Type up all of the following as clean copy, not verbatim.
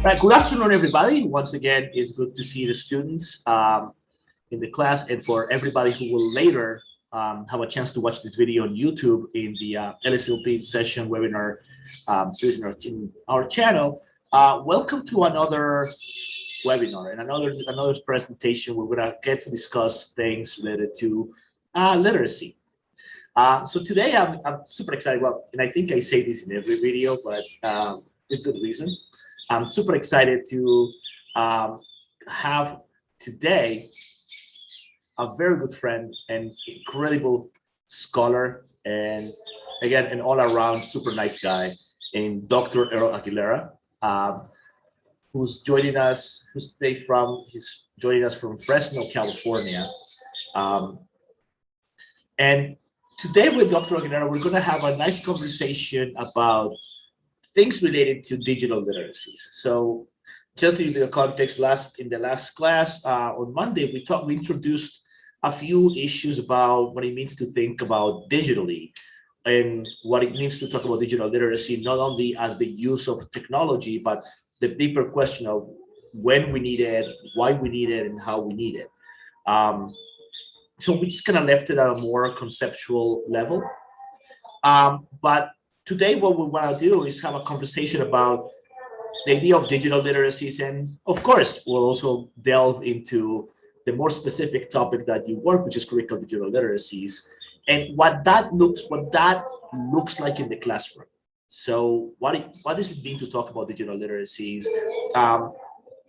Right. Good afternoon, everybody. Once again, it's good to see the students in the class, and for everybody who will later have a chance to watch this video on YouTube in the LSLP session webinar series in our channel. Welcome to another webinar and another presentation. We're gonna get to discuss things related to literacy. So today I'm super excited. Well, and I think I say this in every video, but with good reason. I'm super excited to have today a very good friend and incredible scholar, and again, an all-around super nice guy, in Dr. Earl Aguilera, who's joining us. He's joining us from Fresno, California, and today with Dr. Aguilera, we're going to have a nice conversation about things related to digital literacies. So just in the context, in the last class on Monday, we introduced a few issues about what it means to think about digitally and what it means to talk about digital literacy, not only as the use of technology, but the deeper question of when we need it, why we need it, and how we need it. So we just kind of left it at a more conceptual level. But today, what we want to do is have a conversation about the idea of digital literacies. And of course, we'll also delve into the more specific topic that you work, which is critical digital literacies, and what that looks like in the classroom. So what does it mean to talk about digital literacies?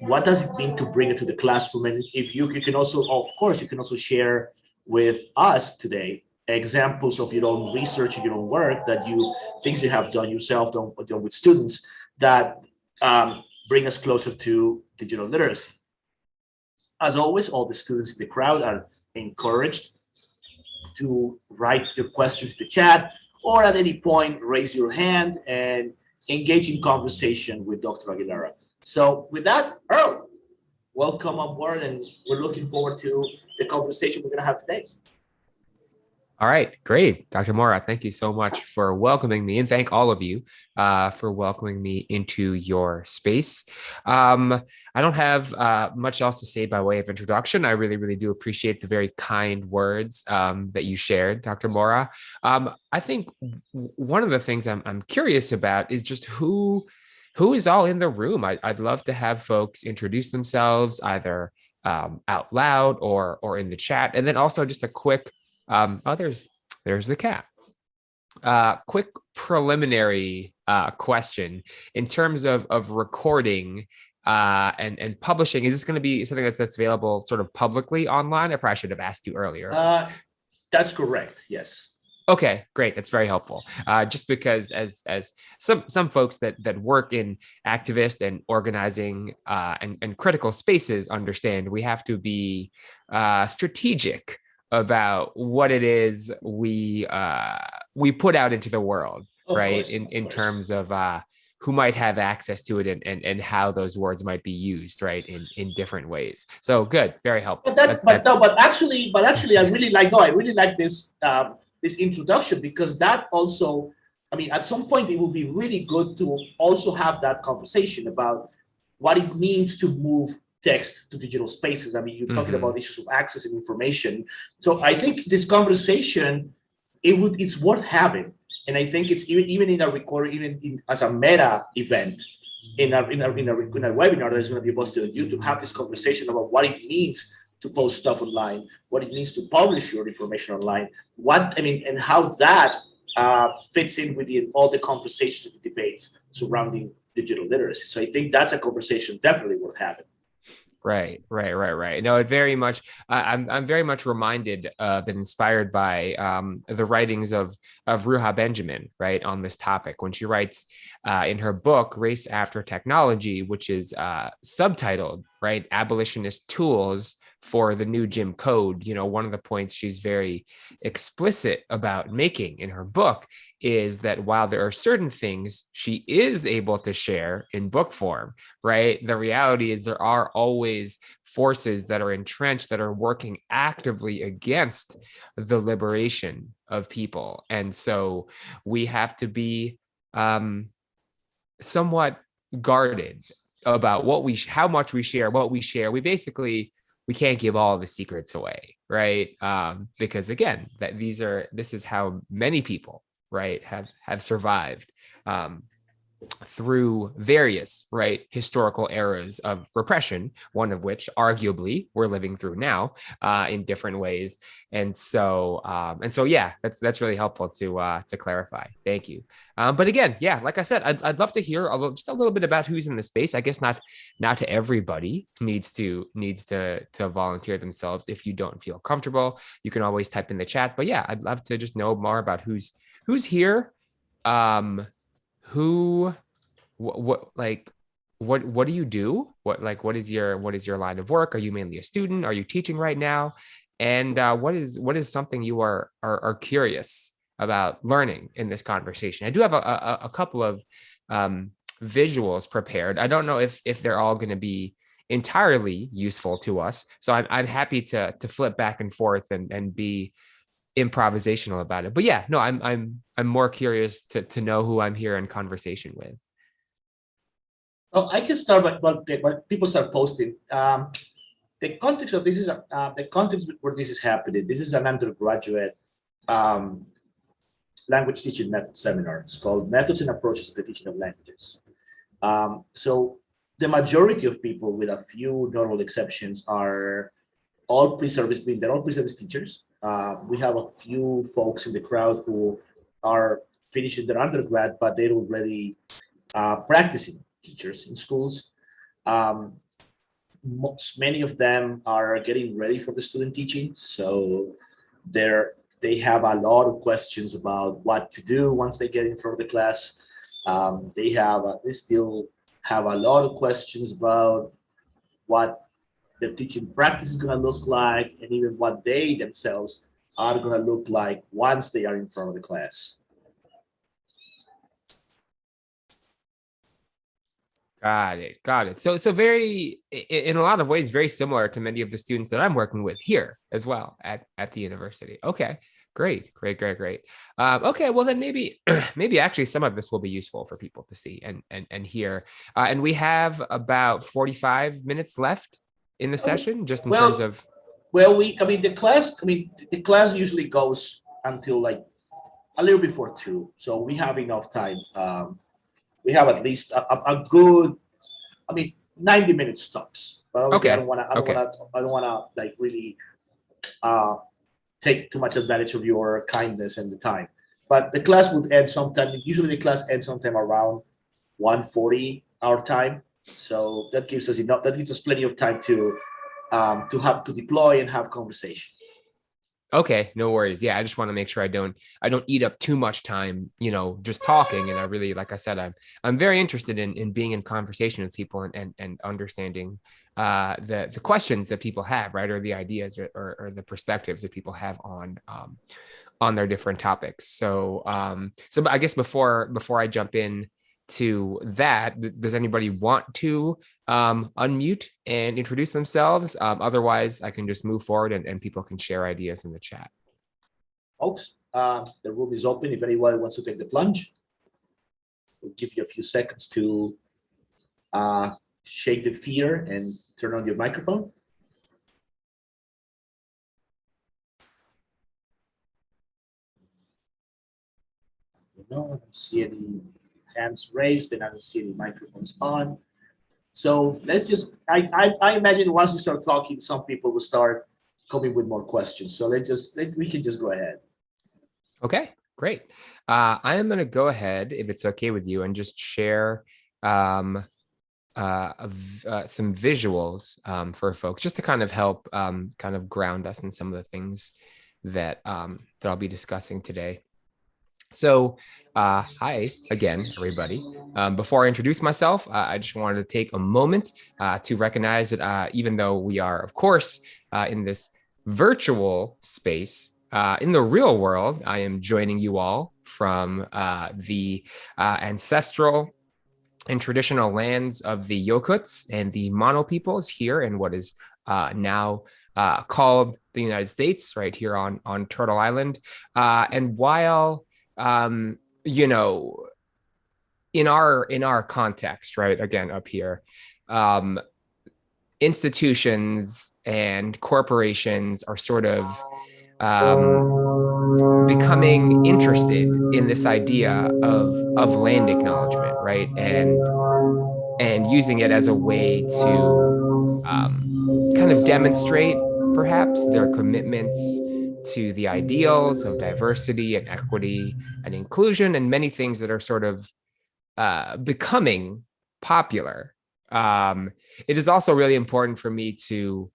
What does it mean to bring it to the classroom? And if you can also, of course, you can also share with us today examples of your own research, your own work, things you have done yourself, done with students that bring us closer to digital literacy. As always, all the students in the crowd are encouraged to write your questions to the chat, or at any point raise your hand and engage in conversation with Dr. Aguilera. So with that, Earl, welcome on board, and we're looking forward to the conversation we're going to have today. All right, great. Dr. Mora, thank you so much for welcoming me, and thank all of you for welcoming me into your space. I don't have much else to say by way of introduction. I really, really do appreciate the very kind words that you shared, Dr. Mora. I think one of the things I'm curious about is just who is all in the room. I'd love to have folks introduce themselves either out loud or in the chat, and then also just a quick there's the cat. Quick preliminary question in terms of recording and publishing. Is this going to be something that's available sort of publicly online? I probably should have asked you earlier. That's correct. Yes. Okay, great. That's very helpful. Just because as some folks that work in activist and organizing and critical spaces understand, we have to be strategic about what it is we put out into the world, right? In terms of who might have access to it and how those words might be used, right, in different ways. So good, very helpful. But actually, I really like this this introduction, because that also, I mean, at some point it would be really good to also have that conversation about what it means to move text to digital spaces. I mean, you're talking about issues of access and information. So I think this conversation, it's worth having. And I think it's even in a recording, as a meta event, in a webinar that's going to be posted on YouTube, have this conversation about what it means to post stuff online, what it means to publish your information online, and how that fits in with all the conversations and debates surrounding digital literacy. So I think that's a conversation definitely worth having. Right. No, it very much. I'm very much reminded of and inspired by the writings of Ruha Benjamin, right, on this topic, when she writes in her book "Race After Technology," which is subtitled, right, "Abolitionist Tools for the New Jim Code." You know, one of the points she's very explicit about making in her book is that while there are certain things she is able to share in book form, right, the reality is there are always forces that are entrenched that are working actively against the liberation of people. And so we have to be somewhat guarded about how much we share, what we share. We can't give all the secrets away, right? Because again, this is how many people, right, have survived. Through various historical eras of repression, one of which arguably we're living through now in different ways. And so yeah, that's really helpful to clarify. Thank you. But again, yeah, like I said, I'd love to hear just a little bit about who's in the space. I guess not to everybody needs to volunteer themselves. If you don't feel comfortable, you can always type in the chat. But yeah, I'd love to just know more about who's here. Who what do you do? What is your line of work? Are you mainly a student? Are you teaching right now? And what is something you are curious about learning in this conversation? I do have a couple of visuals prepared. I don't know if they're all going to be entirely useful to us, so I'm happy to flip back and forth and be improvisational about it. But yeah, no, I'm more curious to know who I'm here in conversation with. Oh, I can start but people start posting. The context of this is the context where this is happening. This is an undergraduate um, language teaching method seminar. It's called Methods and Approaches to the Teaching of Languages. So the majority of people, with a few notable exceptions, are all pre-service. They're all pre-service teachers. We have a few folks in the crowd who are finishing their undergrad, but they're already practicing teachers in schools. Many of them are getting ready for the student teaching, so they have a lot of questions about what to do once they get in front of the class. They still have a lot of questions about what their teaching practice is going to look like, and even what they themselves are going to look like once they are in front of the class. Got it. So very, in a lot of ways, very similar to many of the students that I'm working with here as well at the university. Okay, great. Okay, well then maybe actually some of this will be useful for people to see and hear. And we have about 45 minutes left in the session, just in terms of. Well, the class usually goes until like a little before 2, so we have enough time. We have at least a good, 90 minutes stops. But obviously, Okay. I don't want to like really take too much advantage of your kindness and the time. But the class would end sometime. Usually, the class ends sometime around 1:40 our time. So that gives us enough. That gives us plenty of time to have to deploy and have conversation. Okay, no worries. Yeah, I just want to make sure I don't eat up too much time, just talking. And I really, like I said, I'm very interested in being in conversation with people and understanding the questions that people have, right, or the ideas or the perspectives that people have on their different topics. So so I guess before I jump in to that, does anybody want to unmute and introduce themselves? Otherwise, I can just move forward and people can share ideas in the chat. Folks, the room is open. If anyone wants to take the plunge, we'll give you a few seconds to shake the fear and turn on your microphone. I don't see any hands raised, and I don't see any microphones on. So let's just, I imagine once you start talking, some people will start coming with more questions. So we can just go ahead. Okay, great. I am going to go ahead, if it's okay with you, and just share some visuals for folks, just to kind of help kind of ground us in some of the things that I'll be discussing today. So hi again, everybody. Before I introduce myself, I just wanted to take a moment to recognize that even though we are, of course, in this virtual space, in the real world, I am joining you all from the ancestral and traditional lands of the Yokuts and the Mono peoples here in what is now called the United States, right here on Turtle Island. And while in our context, right, again up here, um, institutions and corporations are sort of becoming interested in this idea of land acknowledgement, right? And using it as a way to kind of demonstrate perhaps their commitments to the ideals of diversity and equity and inclusion and many things that are sort of becoming popular. It is also really important for me to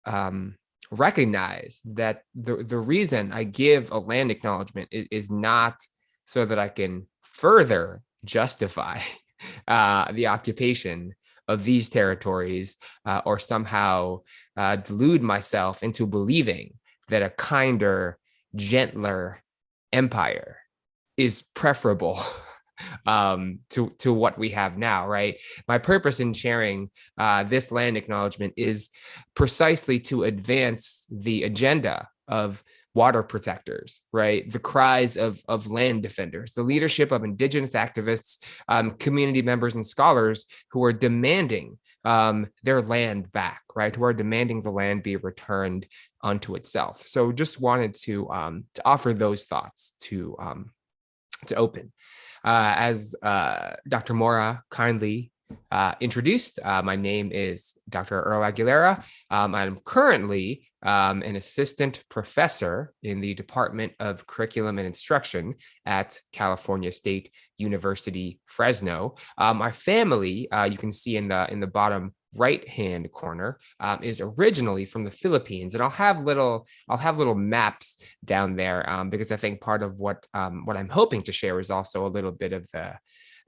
um, recognize that the reason I give a land acknowledgement is not so that I can further justify the occupation of these territories or somehow delude myself into believing that a kinder, gentler empire is preferable to what we have now, right? My purpose in sharing this land acknowledgement is precisely to advance the agenda of water protectors, right? The cries of land defenders, the leadership of indigenous activists, community members, and scholars who are demanding their land back, right? Who are demanding the land be returned unto itself. So just wanted to offer those thoughts to open. As Dr. Mora kindly introduced, my name is Dr. Earl Aguilera. I'm currently an assistant professor in the Department of Curriculum and Instruction at California State University, Fresno. My family, you can see in the bottom right-hand corner, is originally from the Philippines, and I'll have little maps down there because I think part of what I'm hoping to share is also a little bit of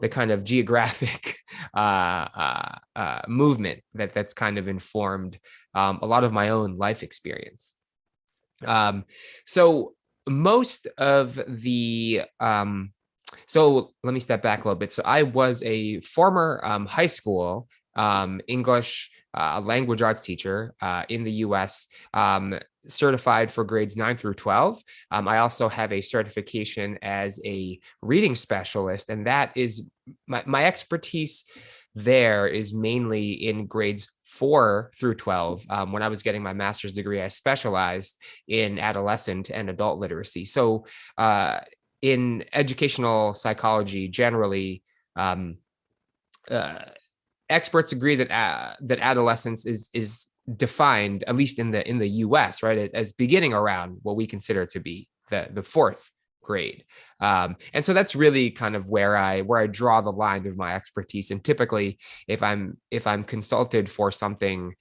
the kind of geographic movement that's kind of informed a lot of my own life experience. So most of the so let me step back a little bit. So I was a former high school English language arts teacher in the US, certified for grades 9 through 12. I also have a certification as a reading specialist, and that is my expertise there is mainly in grades 4 through 12. When I was getting my master's degree, I specialized in adolescent and adult literacy. So in educational psychology, generally, experts agree that that adolescence is defined, at least in the U.S., right, as beginning around what we consider to be the fourth grade, and so that's really kind of where I draw the line of my expertise. And typically, if I'm consulted for something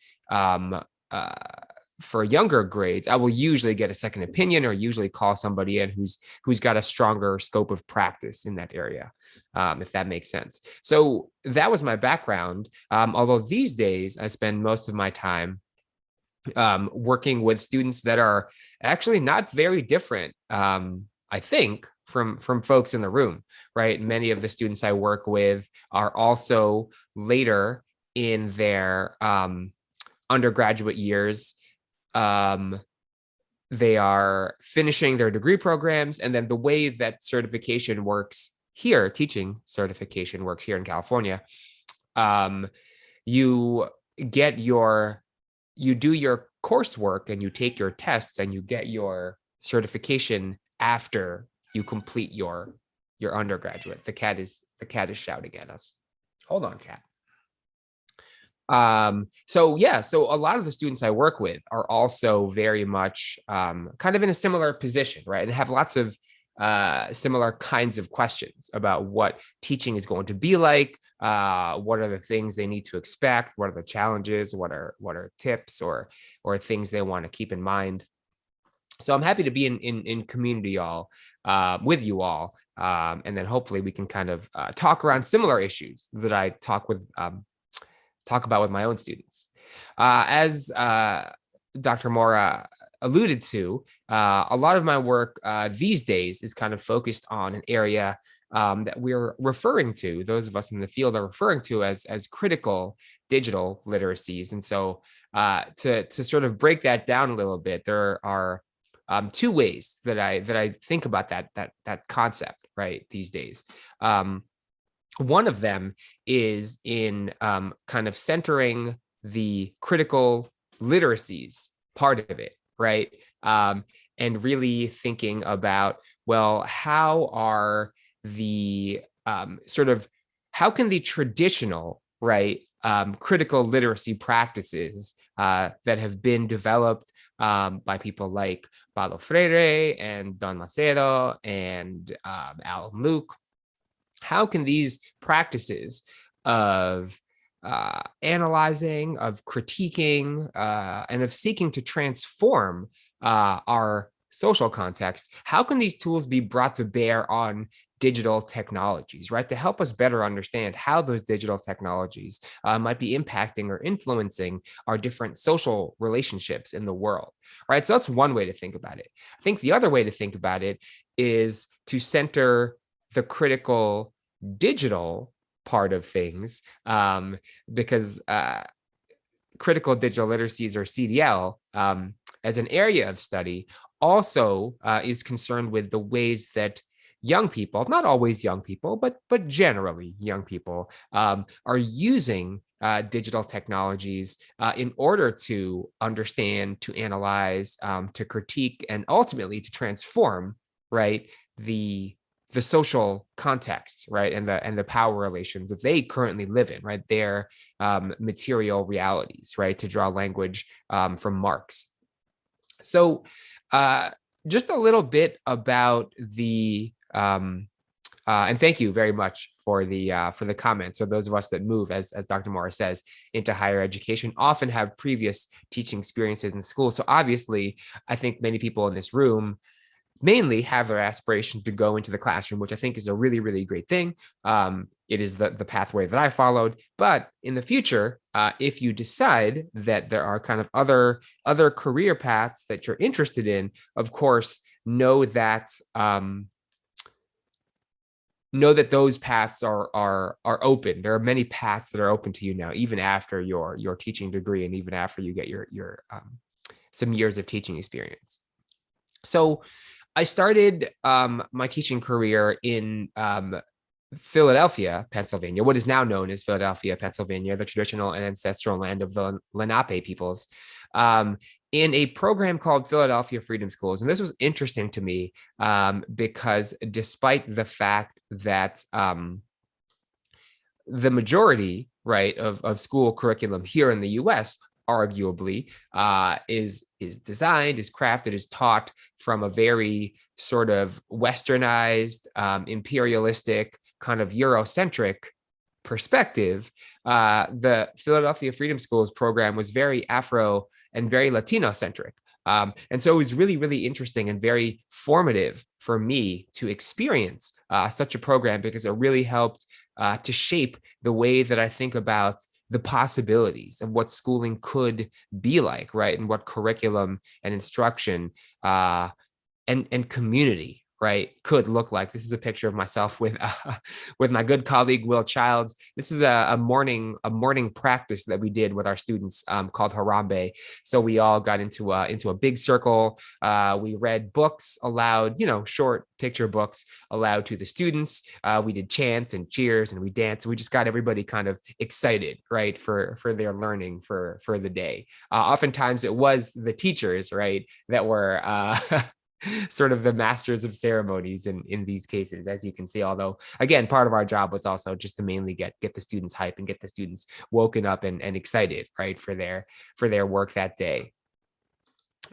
for younger grades, I will usually get a second opinion or usually call somebody in who's got a stronger scope of practice in that area, if that makes sense. So that was my background. Although these days I spend most of my time working with students that are actually not very different, I think, from folks in the room, right? Many of the students I work with are also later in their undergraduate years. They are finishing their degree programs, and then the way that certification works here, teaching certification works here in California, you do your coursework and you take your tests and you get your certification after you complete your undergraduate. The cat is shouting at us. Hold on, cat. So a lot of the students I work with are also very much kind of in a similar position, right? And have lots of similar kinds of questions about what teaching is going to be like, what are the things they need to expect, what are the challenges, what are tips or things they want to keep in mind. So I'm happy to be in community with you all, and then hopefully we can kind of talk around similar issues that I talk about with my own students. As Dr. Mora alluded to, a lot of my work these days is kind of focused on an area that we're referring to, those of us in the field are referring to as critical digital literacies. And so to sort of break that down a little bit, there are two ways that I think about that concept, right, these days. one of them is in kind of centering the critical literacies part of it, right? And really thinking about, well, how are the how can the traditional, right, critical literacy practices that have been developed by people like Paulo Freire and Don Macedo and Alan Luke, how can these practices of analyzing, of critiquing, and of seeking to transform our social context, how can these tools be brought to bear on digital technologies, right? To help us better understand how those digital technologies might be impacting or influencing our different social relationships in the world, right? So that's one way to think about it. I think the other way to think about it is to center the critical digital part of things, because critical digital literacies, or CDL, as an area of study, also is concerned with the ways that young people, not always young people, but generally young people, are using digital technologies in order to understand, to analyze, to critique, and ultimately to transform, right, the social context, right, and the power relations that they currently live in, right, their material realities, right, to draw language from Marx. So just a little bit about the and thank you very much for the comments. So those of us that move, as Dr. Morris says, into higher education often have previous teaching experiences in school. So obviously, I think many people in this room mainly have their aspiration to go into the classroom, which I think is a really, really great thing. It is the pathway that I followed. But in the future, if you decide that there are kind of other career paths that you're interested in, of course, know that those paths are open. There are many paths that are open to you now, even after your teaching degree, and even after you get your some years of teaching experience. So I started my teaching career in Philadelphia, Pennsylvania, what is now known as Philadelphia, Pennsylvania, the traditional and ancestral land of the Lenape peoples, in a program called Philadelphia Freedom Schools. And this was interesting to me because despite the fact that the majority, right, of school curriculum here in the US arguably is designed, is crafted, is taught from a very sort of westernized, imperialistic, kind of Eurocentric perspective. The Philadelphia Freedom Schools program was very Afro and very Latino centric. And so it was really, really interesting and very formative for me to experience such a program, because it really helped to shape the way that I think about the possibilities of what schooling could be like, right? And what curriculum and instruction and community, right, could look like. This is a picture of myself with my good colleague Will Childs. This is a morning practice that we did with our students called Harambe. So we all got into a big circle. We read books aloud, short picture books aloud to the students. We did chants and cheers, and we danced. We just got everybody kind of excited, right, for their learning for the day. Oftentimes it was the teachers, right, that were sort of the masters of ceremonies in these cases, as you can see. Although, again, part of our job was also just to mainly get the students hype and get the students woken up and excited, right, for their work that day.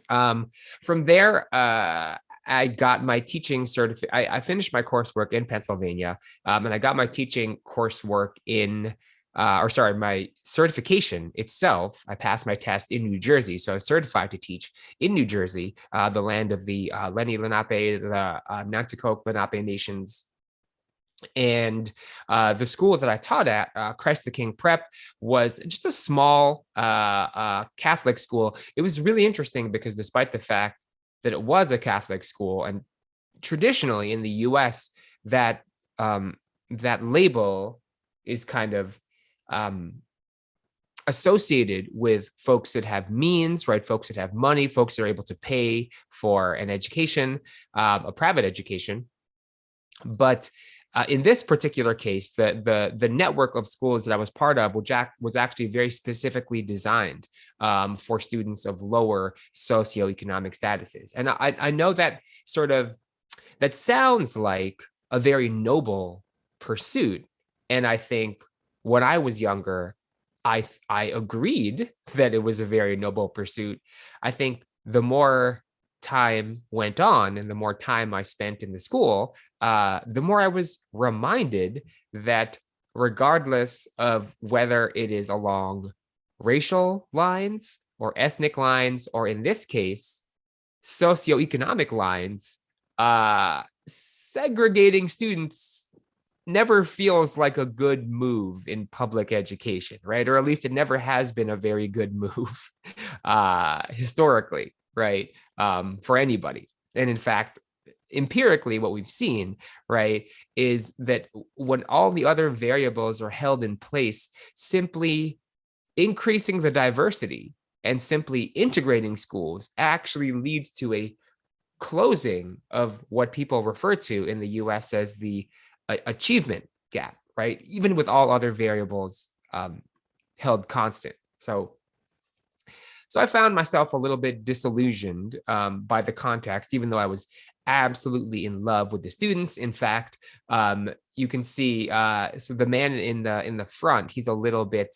From there, I got my teaching certificate. I finished my coursework in Pennsylvania, and I got my teaching coursework my certification itself. I passed my test in New Jersey. So I was certified to teach in New Jersey, the land of the Lenni Lenape, the Nanticoke Lenape nations. And the school that I taught at, Christ the King Prep, was just a small Catholic school. It was really interesting because despite the fact that it was a Catholic school, and traditionally in the US, that label is kind of associated with folks that have means, right? Folks that have money, folks that are able to pay for an education, a private education. But in this particular case, the network of schools that I was part of was actually very specifically designed for students of lower socioeconomic statuses. And I know that that sounds like a very noble pursuit. And I think when I was younger, I agreed that it was a very noble pursuit. I think the more time went on and the more time I spent in the school, the more I was reminded that regardless of whether it is along racial lines or ethnic lines, or in this case, socioeconomic lines, segregating students never feels like a good move in public education, right? Or at least it never has been a very good move historically, right? For anybody. And in fact, empirically, what we've seen, right, is that when all the other variables are held in place, simply increasing the diversity and simply integrating schools actually leads to a closing of what people refer to in the US as the achievement gap, right? Even with all other variables held constant. So I found myself a little bit disillusioned by the context, even though I was absolutely in love with the students. In fact, you can see, so the man in the front, he's a little bit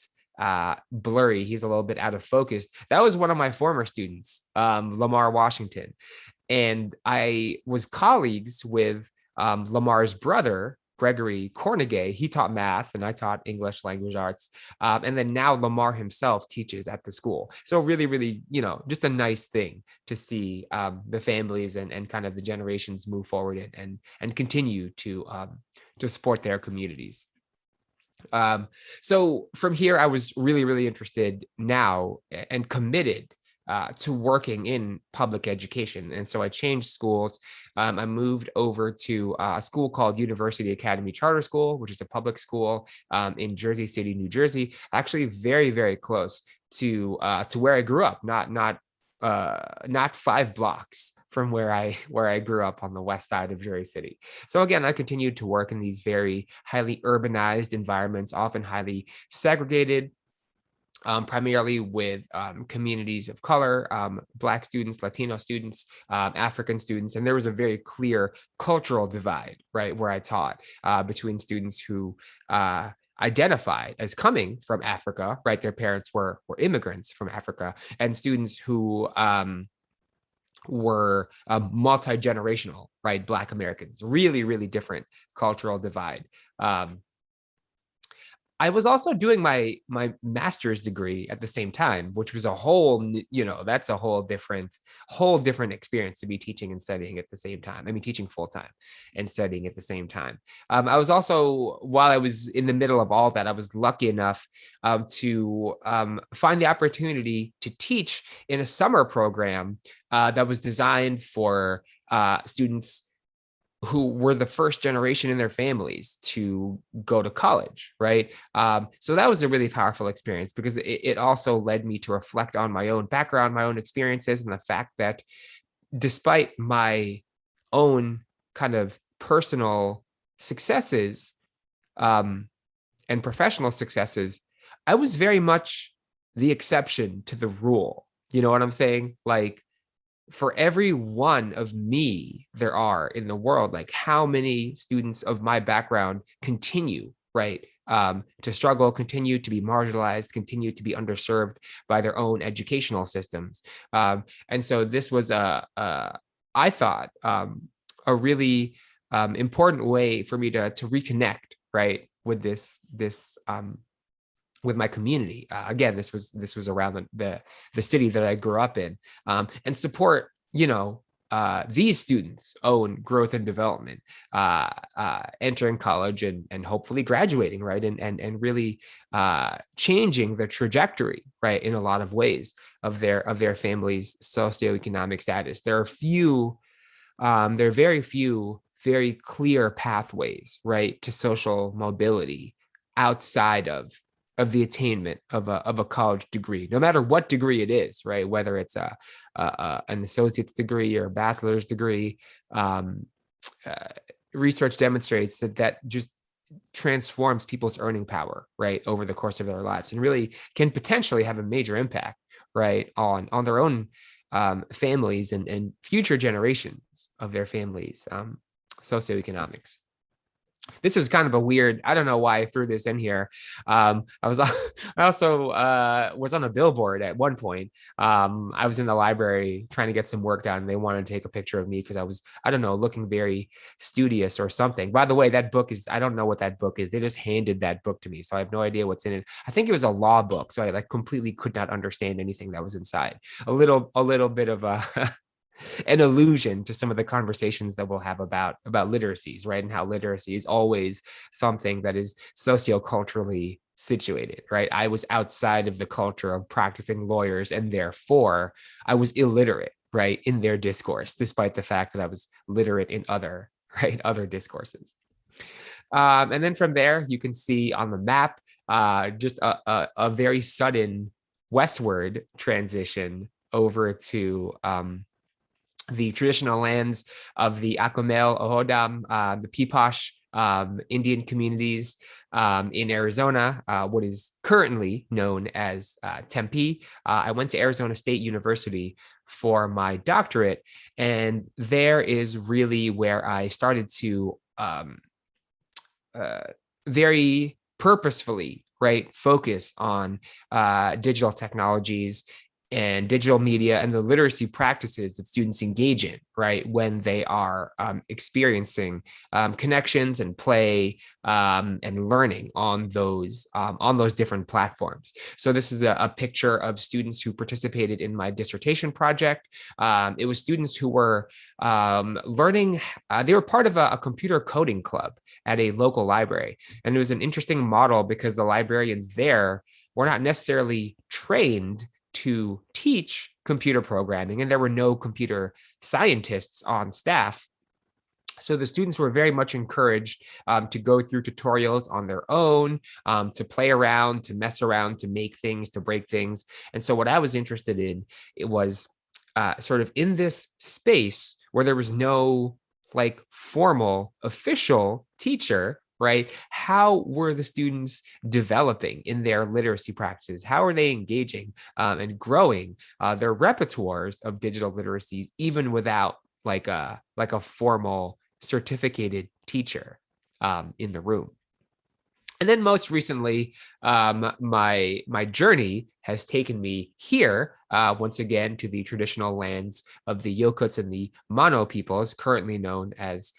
blurry. He's a little bit out of focus. That was one of my former students, Lamar Washington. And I was colleagues with Lamar's brother, Gregory Cornegay. He taught math and I taught English language arts. And then now Lamar himself teaches at the school. So really, really, just a nice thing to see the families and kind of the generations move forward and continue to support their communities. So from here, I was really, really interested now and committed to working in public education. And so I changed schools. I moved over to a school called University Academy Charter School, which is a public school in Jersey City, New Jersey, actually very, very close to where I grew up, not 5 blocks from where I grew up on the west side of Jersey City. So again, I continued to work in these very highly urbanized environments, often highly segregated, primarily with communities of color, Black students, Latino students, African students. And there was a very clear cultural divide, right, where I taught between students who identified as coming from Africa, right? Their parents were immigrants from Africa, and students who were multi-generational, right? Black Americans, really, really different cultural divide. I was also doing my master's degree at the same time, which was that's a whole different experience to be teaching and studying at the same time. I mean, teaching full time and studying at the same time. I was also, while I was in the middle of all that, I was lucky enough to find the opportunity to teach in a summer program that was designed for students who were the first generation in their families to go to college, right? So that was a really powerful experience because it also led me to reflect on my own background, my own experiences, and the fact that despite my own kind of personal successes and professional successes, I was very much the exception to the rule. You know what I'm saying? Like, for every one of me there are in the world, like how many students of my background continue, right, to struggle, continue to be marginalized, continue to be underserved by their own educational systems. And so this was I thought, a really important way for me to reconnect, right, with this with my community. Again, this was around the city that I grew up in, and support, these students' own growth and development, entering college and hopefully graduating, right, and really changing the trajectory, right, in a lot of ways of their family's socioeconomic status. There are very few very clear pathways, right, to social mobility outside of the attainment of a college degree, no matter what degree it is, right? Whether it's an associate's degree or a bachelor's degree, research demonstrates that just transforms people's earning power, right, over the course of their lives, and really can potentially have a major impact, right, on their own families and future generations of their families, socioeconomics. This was kind of a weird, I don't know why I threw this in here. I was, I also was on a billboard at one point. I was in the library trying to get some work done. And they wanted to take a picture of me because I was, I don't know, looking very studious or something. By the way, that book is, I don't know what that book is. They just handed that book to me. So I have no idea what's in it. I think it was a law book. So I like completely could not understand anything that was inside. A little bit of a, an allusion to some of the conversations that we'll have about literacies, right? And how literacy is always something that is socioculturally situated, right? I was outside of the culture of practicing lawyers, and therefore I was illiterate, right, in their discourse, despite the fact that I was literate in other, right, other discourses. And then from there, you can see on the map just a very sudden westward transition over to the traditional lands of the Acomel, Ohodam, the Pipash Indian communities in Arizona, what is currently known as Tempe. I went to Arizona State University for my doctorate, and there is really where I started to very purposefully, right, focus on digital technologies and digital media and the literacy practices that students engage in, right, when they are experiencing connections and play and learning on those different platforms. So this is a picture of students who participated in my dissertation project. It was students who were learning, they were part of a computer coding club at a local library. And it was an interesting model because the librarians there were not necessarily trained to teach computer programming, and there were no computer scientists on staff. So the students were very much encouraged to go through tutorials on their own, to play around, to mess around, to make things, to break things. And so what I was interested in, it was sort of in this space where there was no like formal official teacher, right? How were the students developing in their literacy practices? How are they engaging and growing their repertoires of digital literacies, even without like a formal certificated teacher in the room? And then most recently, my journey has taken me here once again to the traditional lands of the Yokuts and the Mano peoples, currently known as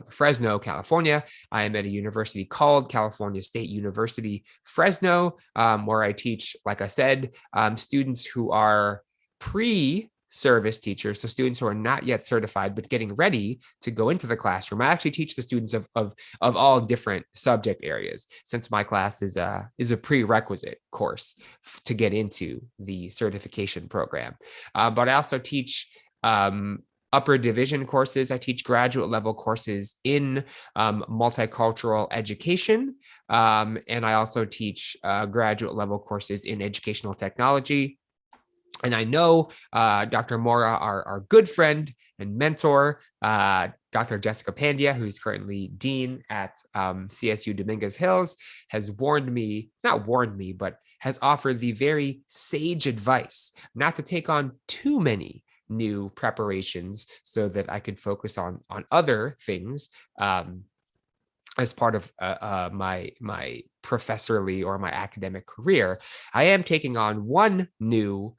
Fresno, California. I am at a university called California State University, Fresno, where I teach, like I said, students who are pre-service teachers, so students who are not yet certified but getting ready to go into the classroom. I actually teach the students of all different subject areas, since my class is a prerequisite course to get into the certification program. But I also teach upper division courses. I teach graduate level courses in multicultural education, and I also teach graduate level courses in educational technology. And I know Dr. Mora, our good friend and mentor, Dr. Jessica Pandya, who's currently dean at CSU Dominguez Hills, has not warned me, but has offered the very sage advice not to take on too many new preparations so that I could focus on other things as part of my professorly or my academic career. I am taking on one new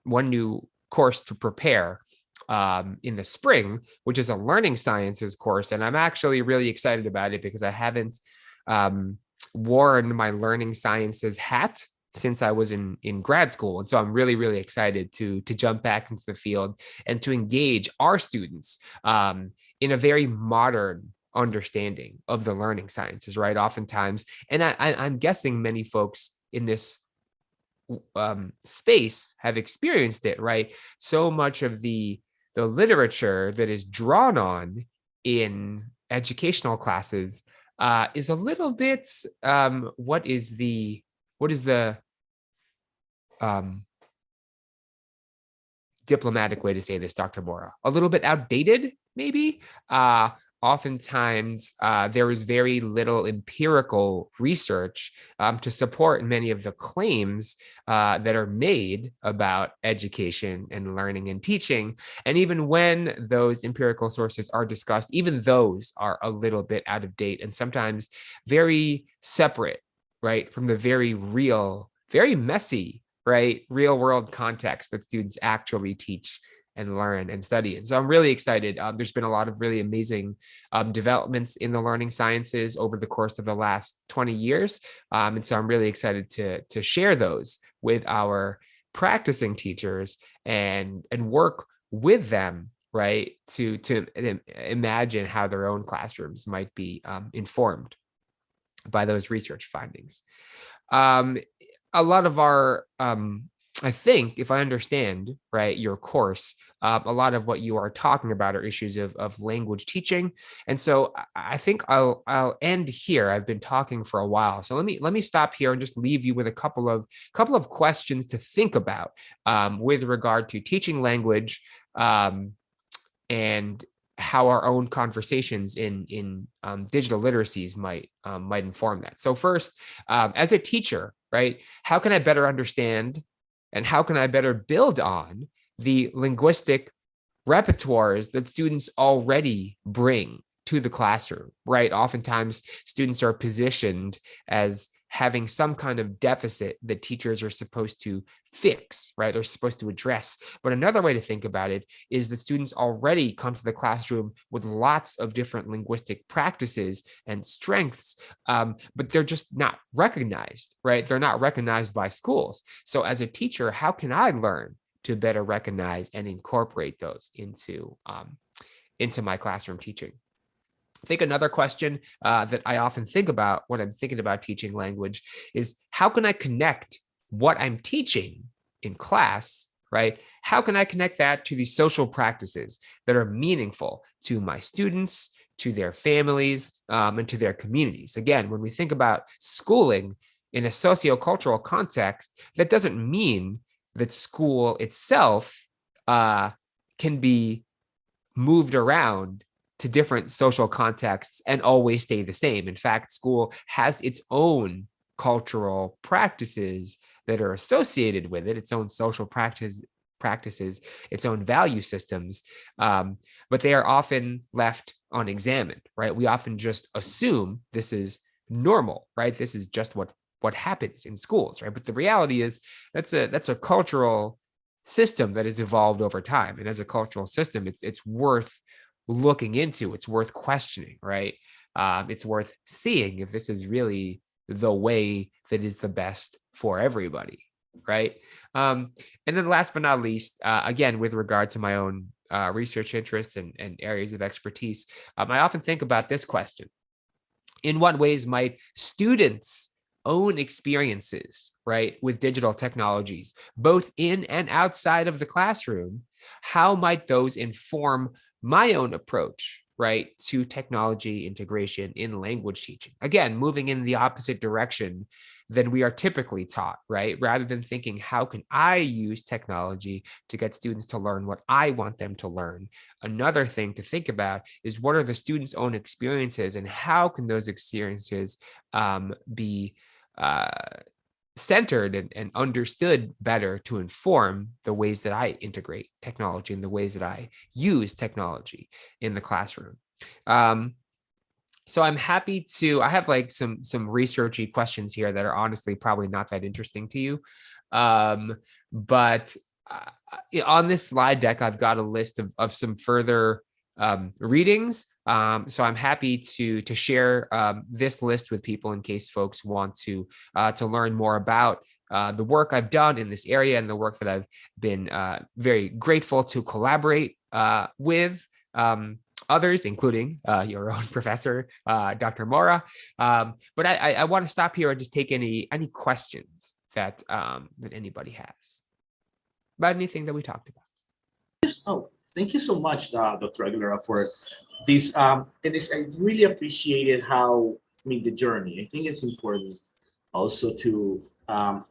one new course to prepare in the spring, which is a learning sciences course. And I'm actually really excited about it because I haven't worn my learning sciences hat since I was in grad school. And so I'm really, really excited to jump back into the field and to engage our students in a very modern understanding of the learning sciences, right? Oftentimes, and I'm guessing many folks in this space have experienced it, right? So much of the literature that is drawn on in educational classes is a little bit what is the diplomatic way to say this, Dr. Mora, a little bit outdated, maybe. Oftentimes, there is very little empirical research to support many of the claims that are made about education and learning and teaching. And even when those empirical sources are discussed, even those are a little bit out of date and sometimes very separate, right, from the very real, very messy, right, real world context that students actually teach and learn and study. And so I'm really excited. There's been a lot of really amazing developments in the learning sciences over the course of the last 20 years. And so I'm really excited to share those with our practicing teachers and work with them, right, to imagine how their own classrooms might be informed by those research findings. A lot of our I think, if I understand, right, your course, a lot of what you are talking about are issues of language teaching. And so I think I'll end here. I've been talking for a while. So let me stop here and just leave you with a couple of questions to think about with regard to teaching language and how our own conversations in digital literacies might inform that. So first, as a teacher, right, how can I better understand and how can I better build on the linguistic repertoires that students already bring to the classroom, right? Oftentimes, students are positioned as having some kind of deficit that teachers are supposed to fix, right? Or supposed to address. But another way to think about it is that students already come to the classroom with lots of different linguistic practices and strengths, but they're just not recognized, right? They're not recognized by schools. So as a teacher, how can I learn to better recognize and incorporate those into my classroom teaching? I think another question that I often think about when I'm thinking about teaching language is how can I connect what I'm teaching in class, right? How can I connect that to the social practices that are meaningful to my students, to their families, and to their communities? Again, when we think about schooling in a sociocultural context, that doesn't mean that school itself can be moved around to different social contexts and always stay the same. In fact, school has its own cultural practices that are associated with it, its own social practices, its own value systems, but they are often left unexamined, right? We often just assume this is normal, right? This is just what happens in schools, right? But the reality is that's a cultural system that has evolved over time, and as a cultural system, it's worth looking into, it's worth questioning, right? It's worth seeing if this is really the way that is the best for everybody, right? And then last but not least, again, with regard to my own research interests and areas of expertise, I often think about this question. In what ways might students' own experiences, right, with digital technologies, both in and outside of the classroom, how might those inform my own approach, right, to technology integration in language teaching? Again, moving in the opposite direction than we are typically taught, right? Rather than thinking, how can I use technology to get students to learn what I want them to learn? Another thing to think about is what are the students' own experiences and how can those experiences be centered and understood better to inform the ways that I integrate technology and the ways that I use technology in the classroom. So I'm happy to, I have like some researchy questions here that are honestly probably not that interesting to you. But on this slide deck, I've got a list of some further readings. So I'm happy to share this list with people in case folks want to learn more about the work I've done in this area and the work that I've been very grateful to collaborate with others, including your own professor, Dr. Mora. But I want to stop here and just take any questions that anybody has about anything that we talked about. Oh, thank you so much, Dr. Aguilera, for this. And I really appreciated how, I mean, the journey. I think it's important also to,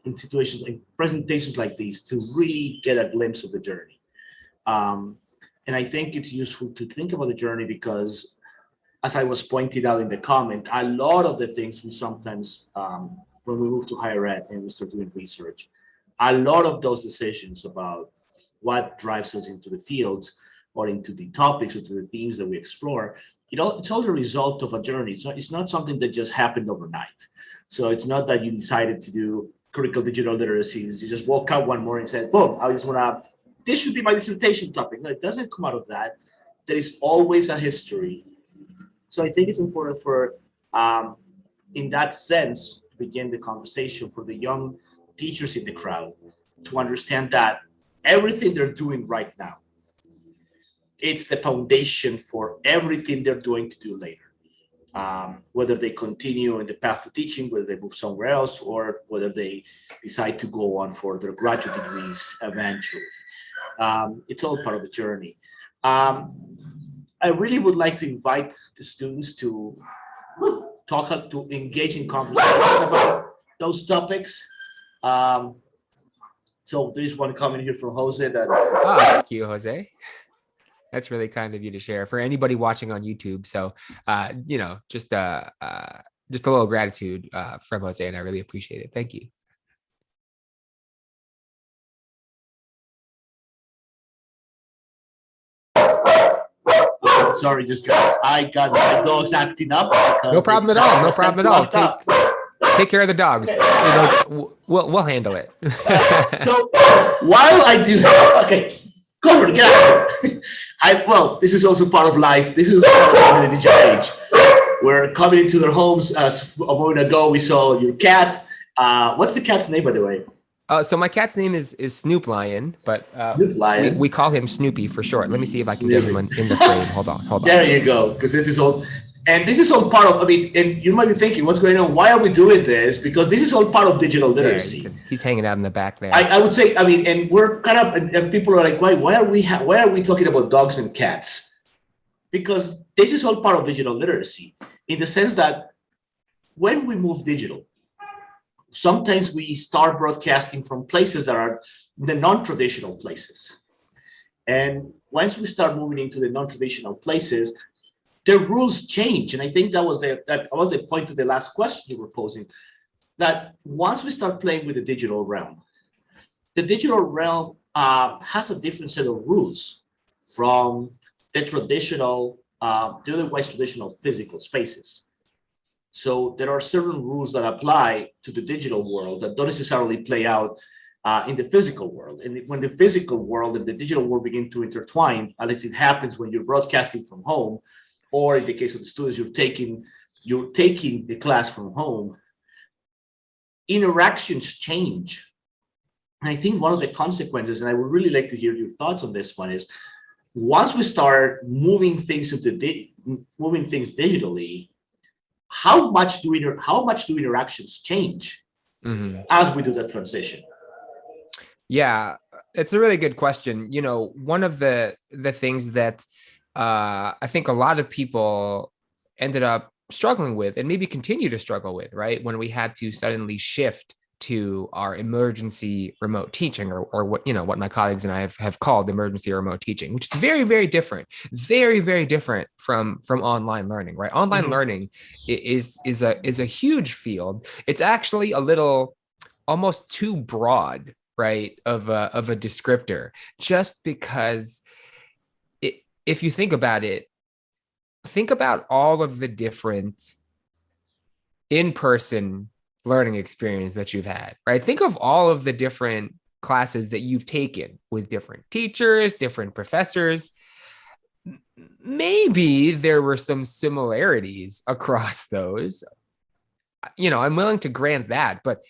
in situations like presentations like these, to really get a glimpse of the journey. And I think it's useful to think about the journey because, as I was pointed out in the comment, a lot of the things we sometimes, when we move to higher ed and we start doing research, a lot of those decisions about what drives us into the fields or into the topics or to the themes that we explore, it's all the result of a journey. It's not something that just happened overnight. So it's not that you decided to do critical digital literacies. You just woke up one morning and said, boom, I just want to, this should be my dissertation topic. No, it doesn't come out of that. There is always a history. So I think it's important for, in that sense, to begin the conversation for the young teachers in the crowd to understand that everything they're doing right now, it's the foundation for everything they're going to do later. Whether they continue in the path of teaching, whether they move somewhere else, or whether they decide to go on for their graduate degrees eventually. It's all part of the journey. I really would like to invite the students to engage in conversation about those topics. So there is one comment here from Jose that. Thank you, Jose. That's really kind of you to share for anybody watching on YouTube. So, just a little gratitude from Jose, and I really appreciate it. Thank you. Sorry, I got my dogs acting up. No problem at all. No problem at all. Take care of the dogs. We'll handle it. So while I do, okay, go over, get out. Well, this is also part of life. This is part of the digital age. We're coming into their homes. As a moment ago, we saw your cat. What's the cat's name, by the way? So my cat's name is Snoop Lion, but Snoop Lion. We call him Snoopy for short. Let me see if I can get him in the frame. Hold on. There you go. Because this is all part of, and you might be thinking, what's going on? Why are we doing this? Because this is all part of digital literacy. Yeah, he's hanging out in the back there. I would say, and we're kind of, and people are like, why are we talking about dogs and cats? Because this is all part of digital literacy in the sense that when we move digital, sometimes we start broadcasting from places that are the non-traditional places. And once we start moving into the non-traditional places, the rules change. And I think that was the point of the last question you were posing, that once we start playing with the digital realm, the digital realm has a different set of rules from the traditional, the otherwise traditional physical spaces. So there are certain rules that apply to the digital world that don't necessarily play out in the physical world. And when the physical world and the digital world begin to intertwine, at least it happens when you're broadcasting from home, or in the case of the students, you're taking the class from home, interactions change. And I think one of the consequences, and I would really like to hear your thoughts on this one, is once we start moving things digitally, how much do interactions change as we do that transition? Yeah, it's a really good question. One of the things that I think a lot of people ended up struggling with and maybe continue to struggle with, right? When we had to suddenly shift to our emergency remote teaching, or what my colleagues and I have called emergency remote teaching, which is very, very different from online learning, right? Online learning is a huge field. It's actually a little almost too broad, right, of a descriptor, just because if you think about it, think about all of the different in-person learning experience that you've had, right? Think of all of the different classes that you've taken with different teachers, different professors. Maybe there were some similarities across those. I'm willing to grant that, but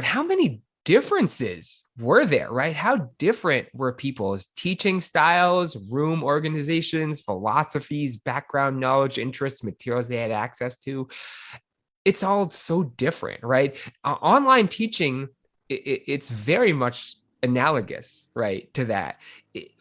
how many differences were there, right? How different were people's teaching styles, room organizations, philosophies, background knowledge, interests, materials they had access to? It's all so different, right? Online teaching, it's very much analogous, right, to that.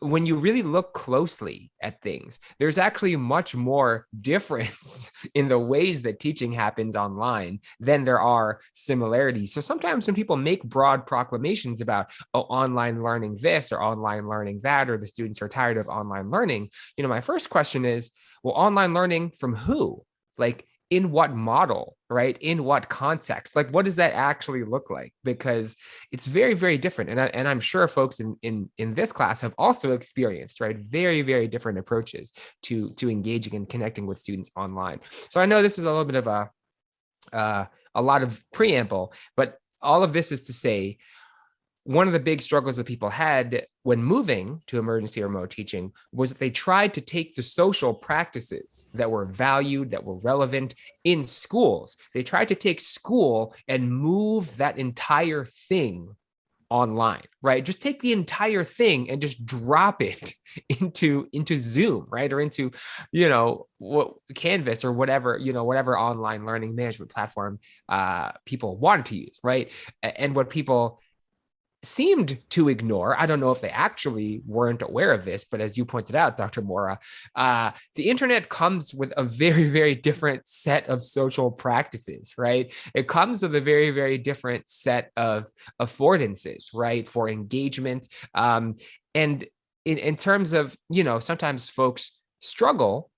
When you really look closely at things, there's actually much more difference in the ways that teaching happens online than there are similarities. So sometimes when people make broad proclamations about, oh, online learning this or online learning that, or the students are tired of online learning, my first question is, well, online learning from who? Like, in what model, right? In what context? Like, what does that actually look like? Because it's very, very different. And I'm sure folks in this class have also experienced, right, very, very different approaches to engaging and connecting with students online. So I know this is a little bit of a lot of preamble, but all of this is to say, one of the big struggles that people had when moving to emergency remote teaching was that they tried to take the social practices that were valued, that were relevant in schools. They tried to take school and move that entire thing online, right? Just take the entire thing and just drop it into Zoom, right? Or into, what Canvas or whatever online learning management platform people wanted to use, right? And what people seemed to ignore, I don't know if they actually weren't aware of this, but as you pointed out, Dr. Mora, the internet comes with a very, very different set of social practices, right? It comes with a very, very different set of affordances, right, for engagement. And in terms of, sometimes folks struggle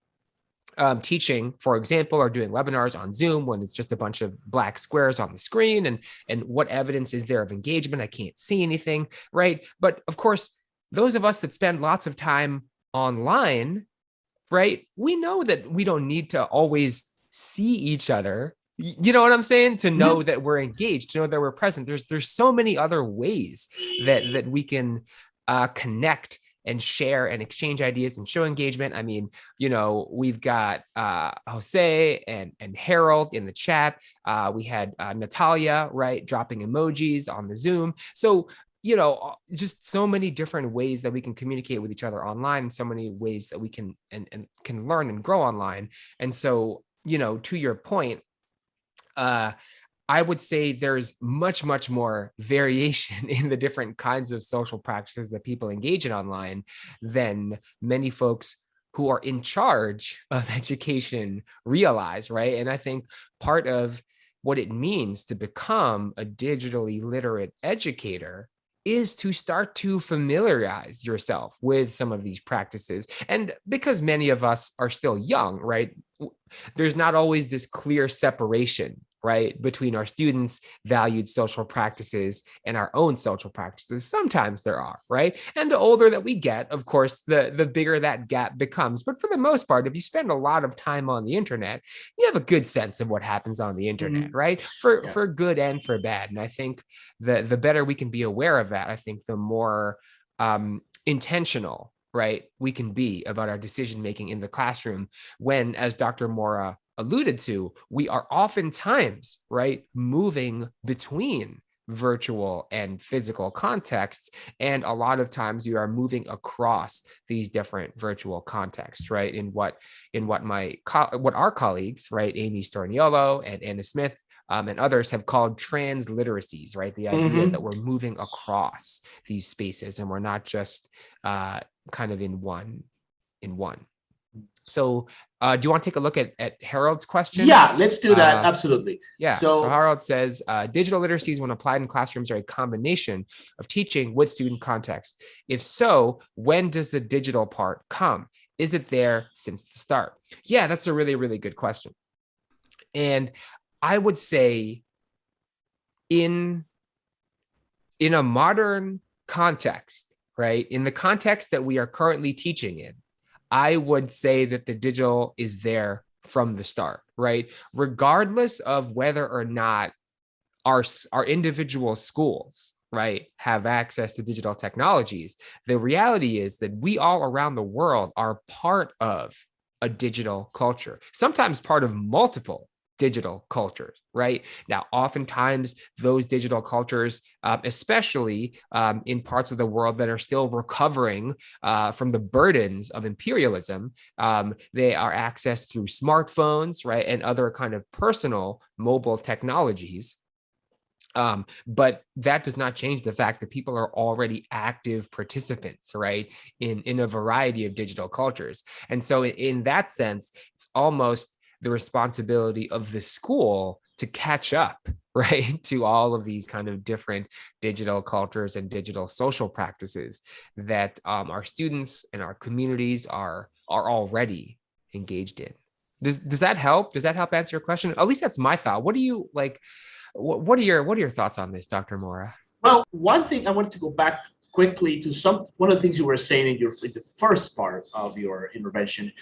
teaching, for example, or doing webinars on Zoom when it's just a bunch of black squares on the screen, and what evidence is there of engagement? I can't see anything, right? But of course, those of us that spend lots of time online, right, we know that we don't need to always see each other. You know what I'm saying? To know that we're engaged, to know that we're present. There's so many other ways that we can connect and share and exchange ideas and show engagement. I mean, we've got Jose and Harold in the chat. We had Natalia, right, dropping emojis on the Zoom. So, just so many different ways that we can communicate with each other online, and so many ways that we can and can learn and grow online. And so, to your point, I would say there's much, much more variation in the different kinds of social practices that people engage in online than many folks who are in charge of education realize, right? And I think part of what it means to become a digitally literate educator is to start to familiarize yourself with some of these practices. And because many of us are still young, right, there's not always this clear separation, right, between our students' valued social practices and our own social practices. Sometimes there are, right? And the older that we get, of course, the bigger that gap becomes. But for the most part, if you spend a lot of time on the internet, you have a good sense of what happens on the internet, right? For good and for bad. And I think the better we can be aware of that, I think the more intentional, right, we can be about our decision making in the classroom when, as Dr. Mora alluded to, we are oftentimes, right, moving between virtual and physical contexts. And a lot of times you are moving across these different virtual contexts, right? What our colleagues, right, Amy Storniolo and Anna Smith and others have called transliteracies, right? The idea that we're moving across these spaces and we're not just kind of in one. So do you want to take a look at Harold's question? Yeah, let's do that. Absolutely. Yeah. So Harold says, digital literacies when applied in classrooms are a combination of teaching with student context. If so, when does the digital part come? Is it there since the start? Yeah, that's a really, really good question. And I would say in a modern context, right, in the context that we are currently teaching in, I would say that the digital is there from the start, right? Regardless of whether or not our individual schools, right, have access to digital technologies, the reality is that we all around the world are part of a digital culture, sometimes part of multiple digital cultures, right? Now, oftentimes those digital cultures, especially in parts of the world that are still recovering from the burdens of imperialism, they are accessed through smartphones, right, and other kind of personal mobile technologies. But that does not change the fact that people are already active participants, right, in a variety of digital cultures. And so in that sense, it's almost the responsibility of the school to catch up, right, to all of these kind of different digital cultures and digital social practices that our students and our communities are already engaged in. Does that help? Does that help answer your question? At least that's my thought. What do you like? What are your thoughts on this, Dr. Mora? Well, one thing I wanted to go back quickly to one of the things you were saying in the first part of your intervention,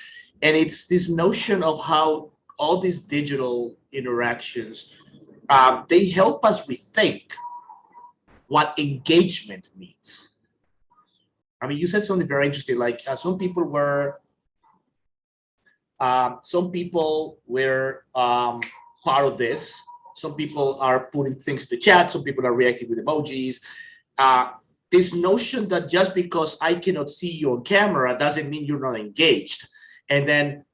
and it's this notion of how all these digital interactions they help us rethink what engagement means. I mean, you said something very interesting. Like some people were part of this. Some people are putting things to the chat. Some people are reacting with emojis. This notion that just because I cannot see you on camera doesn't mean you're not engaged. And then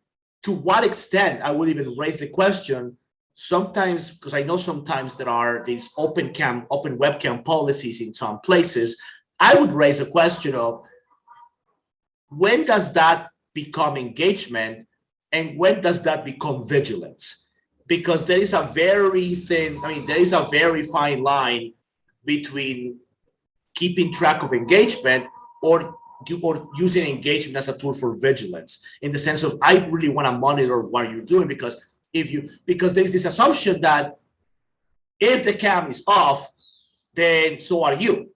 to what extent, I would even raise the question, sometimes, because I know sometimes there are these open webcam policies in some places, I would raise a question of when does that become engagement and when does that become vigilance? Because there is a very fine line between keeping track of engagement or using engagement as a tool for vigilance, in the sense of I really want to monitor what you're doing, because there's this assumption that if the camera is off, then so are you.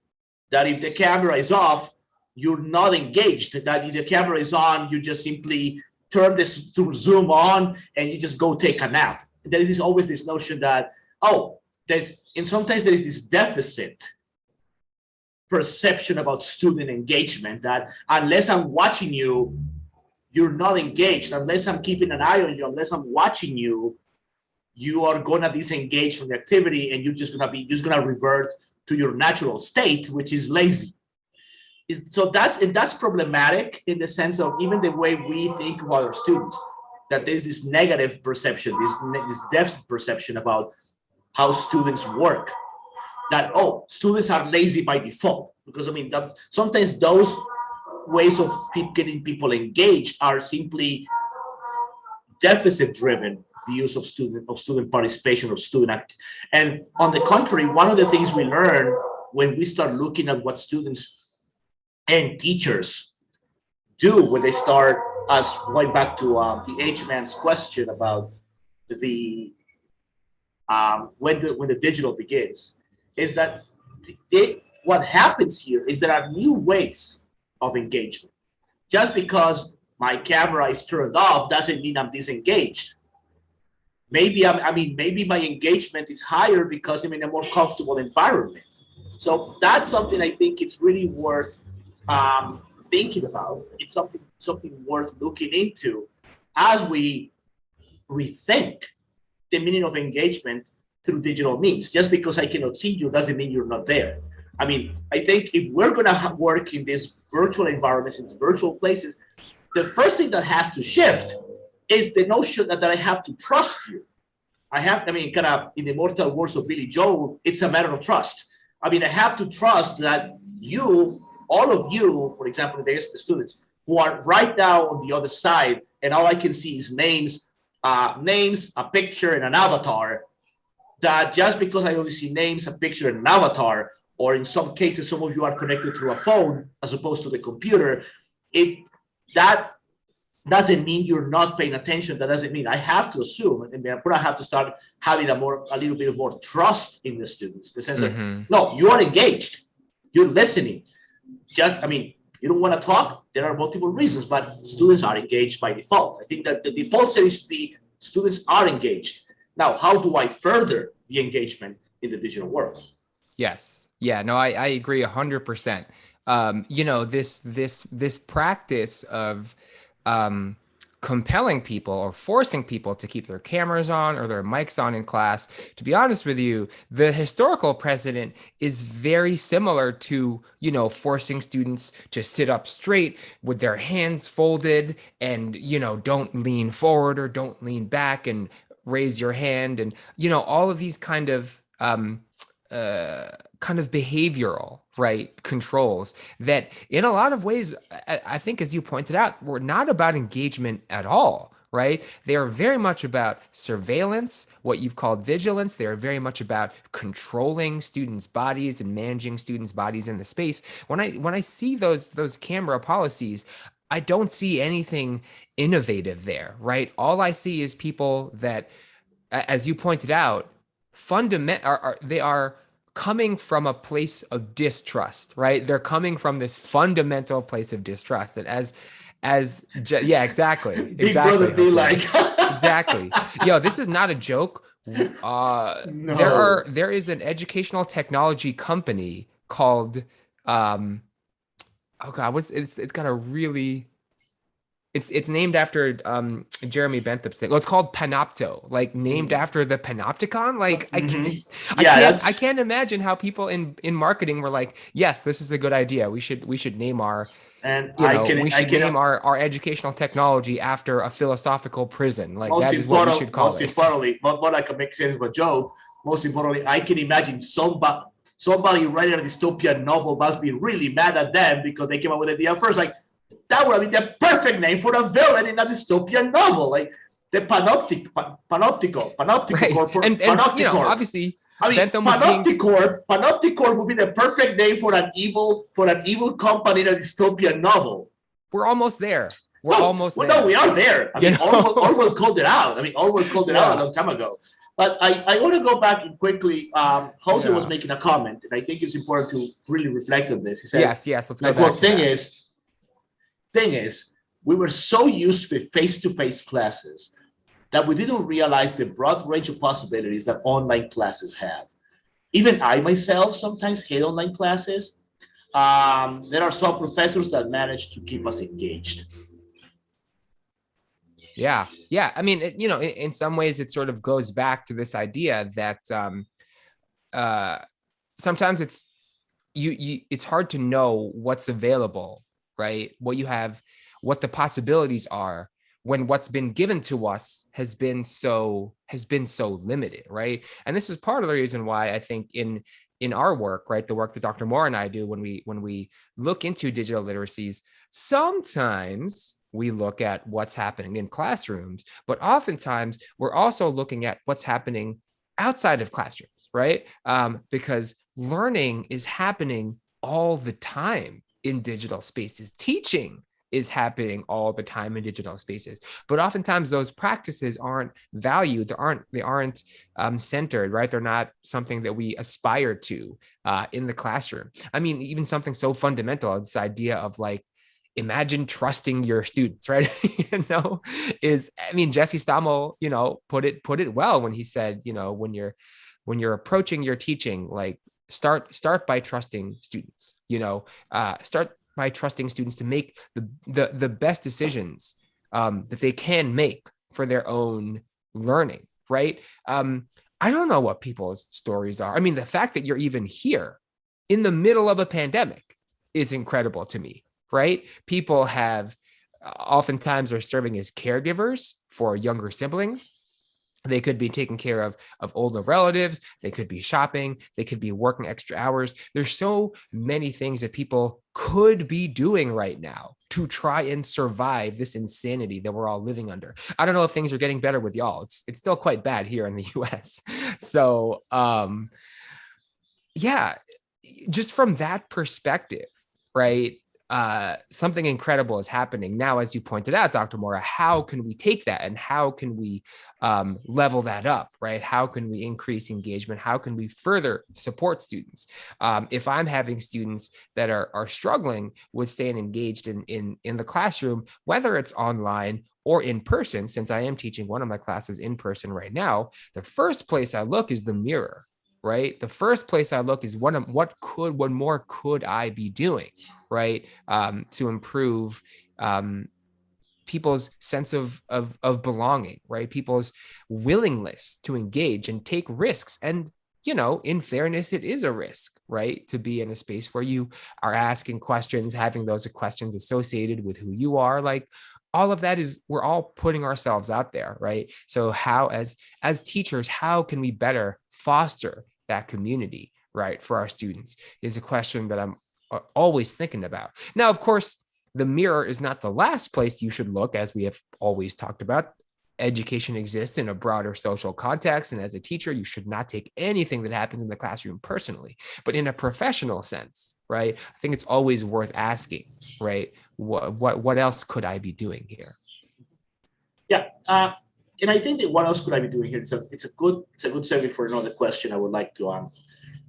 That if the camera is off, you're not engaged. That if the camera is on, you just simply turn this to zoom on and you just go take a nap. There is always this notion that, sometimes there is this deficit perception about student engagement, that unless I'm watching you, you're not engaged. Unless I'm keeping an eye on you, unless I'm watching you, you are gonna disengage from the activity and you're just gonna revert to your natural state, which is lazy. So that's problematic in the sense of even the way we think about our students, that there's this negative perception, this deficit perception about how students work, that students are lazy by default, because sometimes those ways of getting people engaged are simply deficit driven views of student participation, of student act. And on the contrary, one of the things we learn when we start looking at what students and teachers do when they start, us going back to the H-man's question about the when the digital begins, is that what happens here is there are new ways of engagement. Just because my camera is turned off doesn't mean I'm disengaged. Maybe maybe my engagement is higher because I'm in a more comfortable environment. So that's something I think it's really worth thinking about. It's something worth looking into as we rethink the meaning of engagement through digital means. Just because I cannot see you doesn't mean you're not there. I think if we're going to work in these virtual environments, in virtual places, the first thing that has to shift is the notion that I have to trust you. Kind of in the immortal words of Billy Joel, it's a matter of trust. I have to trust that you, all of you, for example, there's the students who are right now on the other side, and all I can see is names, a picture, and an avatar. That just because I only see names, a picture, and an avatar, or in some cases, some of you are connected through a phone as opposed to the computer, that doesn't mean you're not paying attention. That doesn't mean I have to assume, and I have to start having a little bit more trust in the students. The sense that no, you are engaged, you're listening. You don't want to talk. There are multiple reasons, but students are engaged by default. I think that the default setting should be students are engaged. Now, how do I further the engagement in the digital world? Yes. Yeah, no, I agree 100%. This practice of compelling people or forcing people to keep their cameras on or their mics on in class, to be honest with you, the historical precedent is very similar to, forcing students to sit up straight with their hands folded and, don't lean forward or don't lean back and raise your hand. And, all of these kind of kind of behavioral, right, controls that in a lot of ways, I think, as you pointed out, were not about engagement at all, right? They are very much about surveillance, what you've called vigilance. They are very much about controlling students' bodies and managing students' bodies in the space. When I see those camera policies, I don't see anything innovative there, right? All I see is people that, as you pointed out, they are coming from a place of distrust, right? They're coming from this fundamental place of distrust. And yeah, exactly, Big brother be Jose, like, exactly. Yo, this is not a joke. no. There is an educational technology company called, oh God, it's got a really, it's named after Jeremy Bentham's thing. Well, it's called Panopto, like named Mm. after the Panopticon. Like Mhm. I Yeah, can't I that's can't imagine how people in marketing were like, yes, this is a good idea. We should name our, and we I should can name our educational technology after a philosophical prison. Like most that is what we important, should call it. but I can make sense of a joke. Most importantly, I can imagine somebody writing a dystopian novel must be really mad at them because they came up with the idea first. Like that would have been the perfect name for a villain in a dystopian novel. Like the Panoptico Right. Corp, And Panopticorp. obviously I mean, Bentham was being Panopticorp would be the perfect name for an evil company in a dystopian novel. we're almost there. We're No, almost well, no, there. we are there. I You mean, know? Orwell called it out. I mean, Orwell called it out a Yeah. long time ago. But I want to go back and quickly. Jose was Yeah. making a comment, and I think it's important to really reflect on this. He says, Yes, yes, let's and I go quote, back to that. thing is, we were so used to face-to-face classes that we didn't realize the broad range of possibilities that online classes have. Even I myself sometimes hate online classes. There are some professors that manage to keep us engaged. Yeah. Yeah. I mean, in some ways it sort of goes back to this idea that uh sometimes it's hard to know what's available, right? What you have, what the possibilities are when what's been given to us has been so limited, right? And this is part of the reason why I think in our work, right, the work that Dr. Moore and I do when we look into digital literacies, sometimes we look at what's happening in classrooms, but oftentimes we're also looking at what's happening outside of classrooms, right? Because learning is happening all the time in digital spaces. Teaching is happening all the time in digital spaces, but oftentimes those practices aren't valued. They aren't centered, right? They're not something that we aspire to in the classroom. I mean, even something so fundamental as this idea of like, imagine trusting your students, right? I mean, Jesse Stommel, put it well when he said, when you're approaching your teaching, like start by trusting students, start by trusting students to make the best decisions that they can make for their own learning, right? I don't know what people's stories are. I mean, the fact that you're even here in the middle of a pandemic is incredible to me, right? People have oftentimes are serving as caregivers for younger siblings. They could be taking care of older relatives. They could be shopping. They could be working extra hours. There's so many things that people could be doing right now to try and survive this insanity that we're all living under. I don't know if things are getting better with y'all. It's still quite bad here in the US. So yeah, just from that perspective, right? Something incredible is happening now, as you pointed out, Dr. Mora. How can we take that and how can we level that up, right? How can we increase engagement? How can we further support students? If I'm having students that are struggling with staying engaged in the classroom, whether it's online or in person, since I am teaching one of my classes in person right now, the first place I look is the mirror, right? The first place I look is what more could I be doing, right? To improve people's sense of belonging, right? People's willingness to engage and take risks. And, in fairness, it is a risk, right? To be in a space where you are asking questions, having those questions associated with who you are, like all of that we're all putting ourselves out there, right? So how, as teachers, how can we better foster that community, right, for our students is a question that I'm always thinking about. Now, of course, the mirror is not the last place you should look, as we have always talked about. Education exists in a broader social context, and as a teacher, you should not take anything that happens in the classroom personally. But in a professional sense, right, I think it's always worth asking, right, what else could I be doing here? Yeah, and I think that what else could I be doing here? It's a good segue for another question I would like to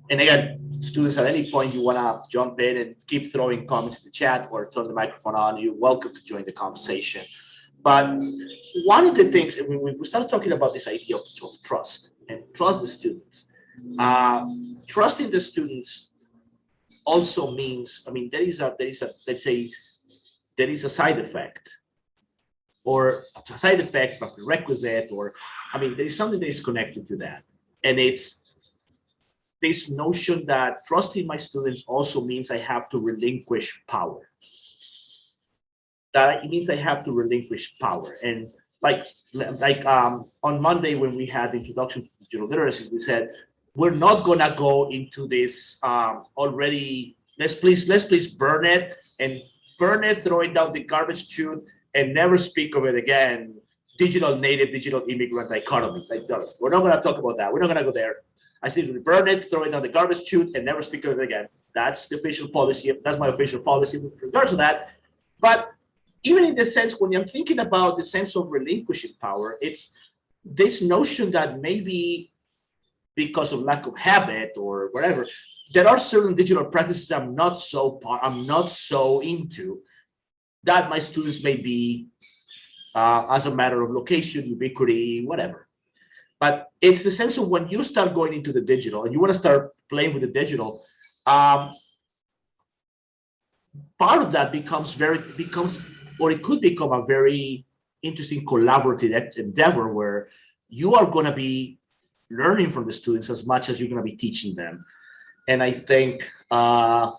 and again, students, at any point you want to jump in and keep throwing comments in the chat or turn the microphone on, you're welcome to join the conversation. But one of the things, we started talking about this idea of trust and trust the students. Trusting the students also means, I mean, there is a let's say there is a side effect, or a side effect, a prerequisite, or I mean, there is something that is connected to that, and it's this notion that trusting my students also means I have to relinquish power. That it means I have to relinquish power. And on Monday when we had the introduction to digital literacies, we said we're not gonna go into this already. Let's please burn it, throw it down the garbage chute, and never speak of it again. Digital native, digital immigrant dichotomy. Like, no, we're not gonna talk about that. We're not gonna go there. I say we burn it, throw it down the garbage chute, and never speak of it again. That's the official policy. That's my official policy with regards to that. But even in the sense, when I'm thinking about the sense of relinquishing power, it's this notion that maybe because of lack of habit or whatever, there are certain digital practices I'm not so into, that my students may be as a matter of location, ubiquity, whatever. But it's the sense of when you start going into the digital and you want to start playing with the digital, part of that becomes, or it could become a very interesting collaborative endeavor where you are going to be learning from the students as much as you're going to be teaching them. And I think, that.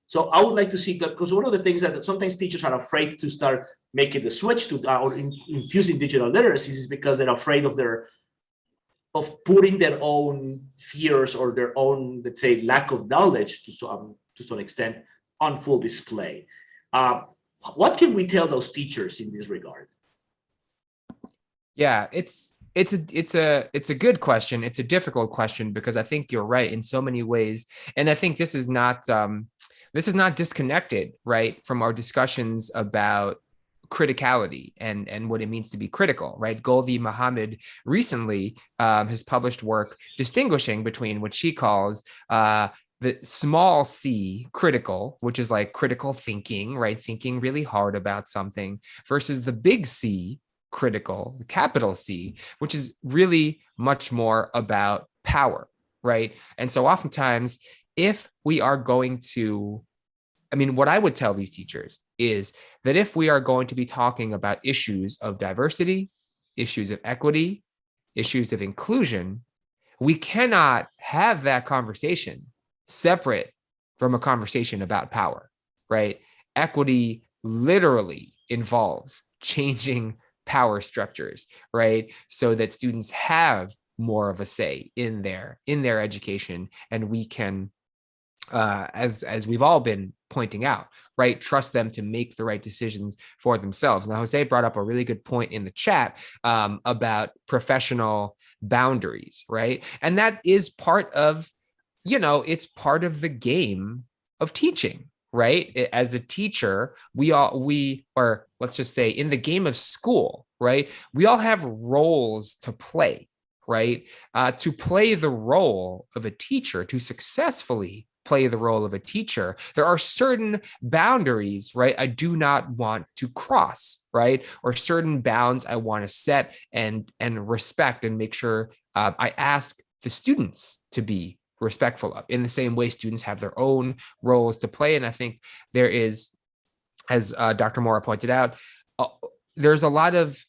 So I would like to see that, because one of the things that sometimes teachers are afraid to start making the switch to or infusing digital literacies is because they're afraid of putting their own fears or their own, let's say, lack of knowledge to some extent on full display. What can we tell those teachers in this regard? Yeah, it's a good question. It's a difficult question because I think you're right in so many ways, and I think this is not disconnected, right, from our discussions about criticality and what it means to be critical, right? Goldi Muhammad recently has published work distinguishing between what she calls the small c critical, which is like critical thinking, right? Thinking really hard about something, versus the big C critical, the capital C, which is really much more about power, right? And so oftentimes, if we are going to, I mean, what I would tell these teachers is that if we are going to be talking about issues of diversity, issues of equity, issues of inclusion, we cannot have that conversation separate from a conversation about power, right? Equity literally involves changing power structures, right? So that students have more of a say in their education, and we can, as we've all been pointing out, right, trust them to make the right decisions for themselves. Now, Jose brought up a really good point in the chat about professional boundaries, right? And that is part of, it's part of the game of teaching, right? As a teacher, or let's just say in the game of school, right, we all have roles to play, right? To play the role of a teacher, to successfully play the role of a teacher, there are certain boundaries, right, I do not want to cross, right? Or certain bounds I want to set and respect and make sure I ask the students to be respectful of. In the same way, students have their own roles to play. And I think there is, as Dr. Mora pointed out, there's a lot of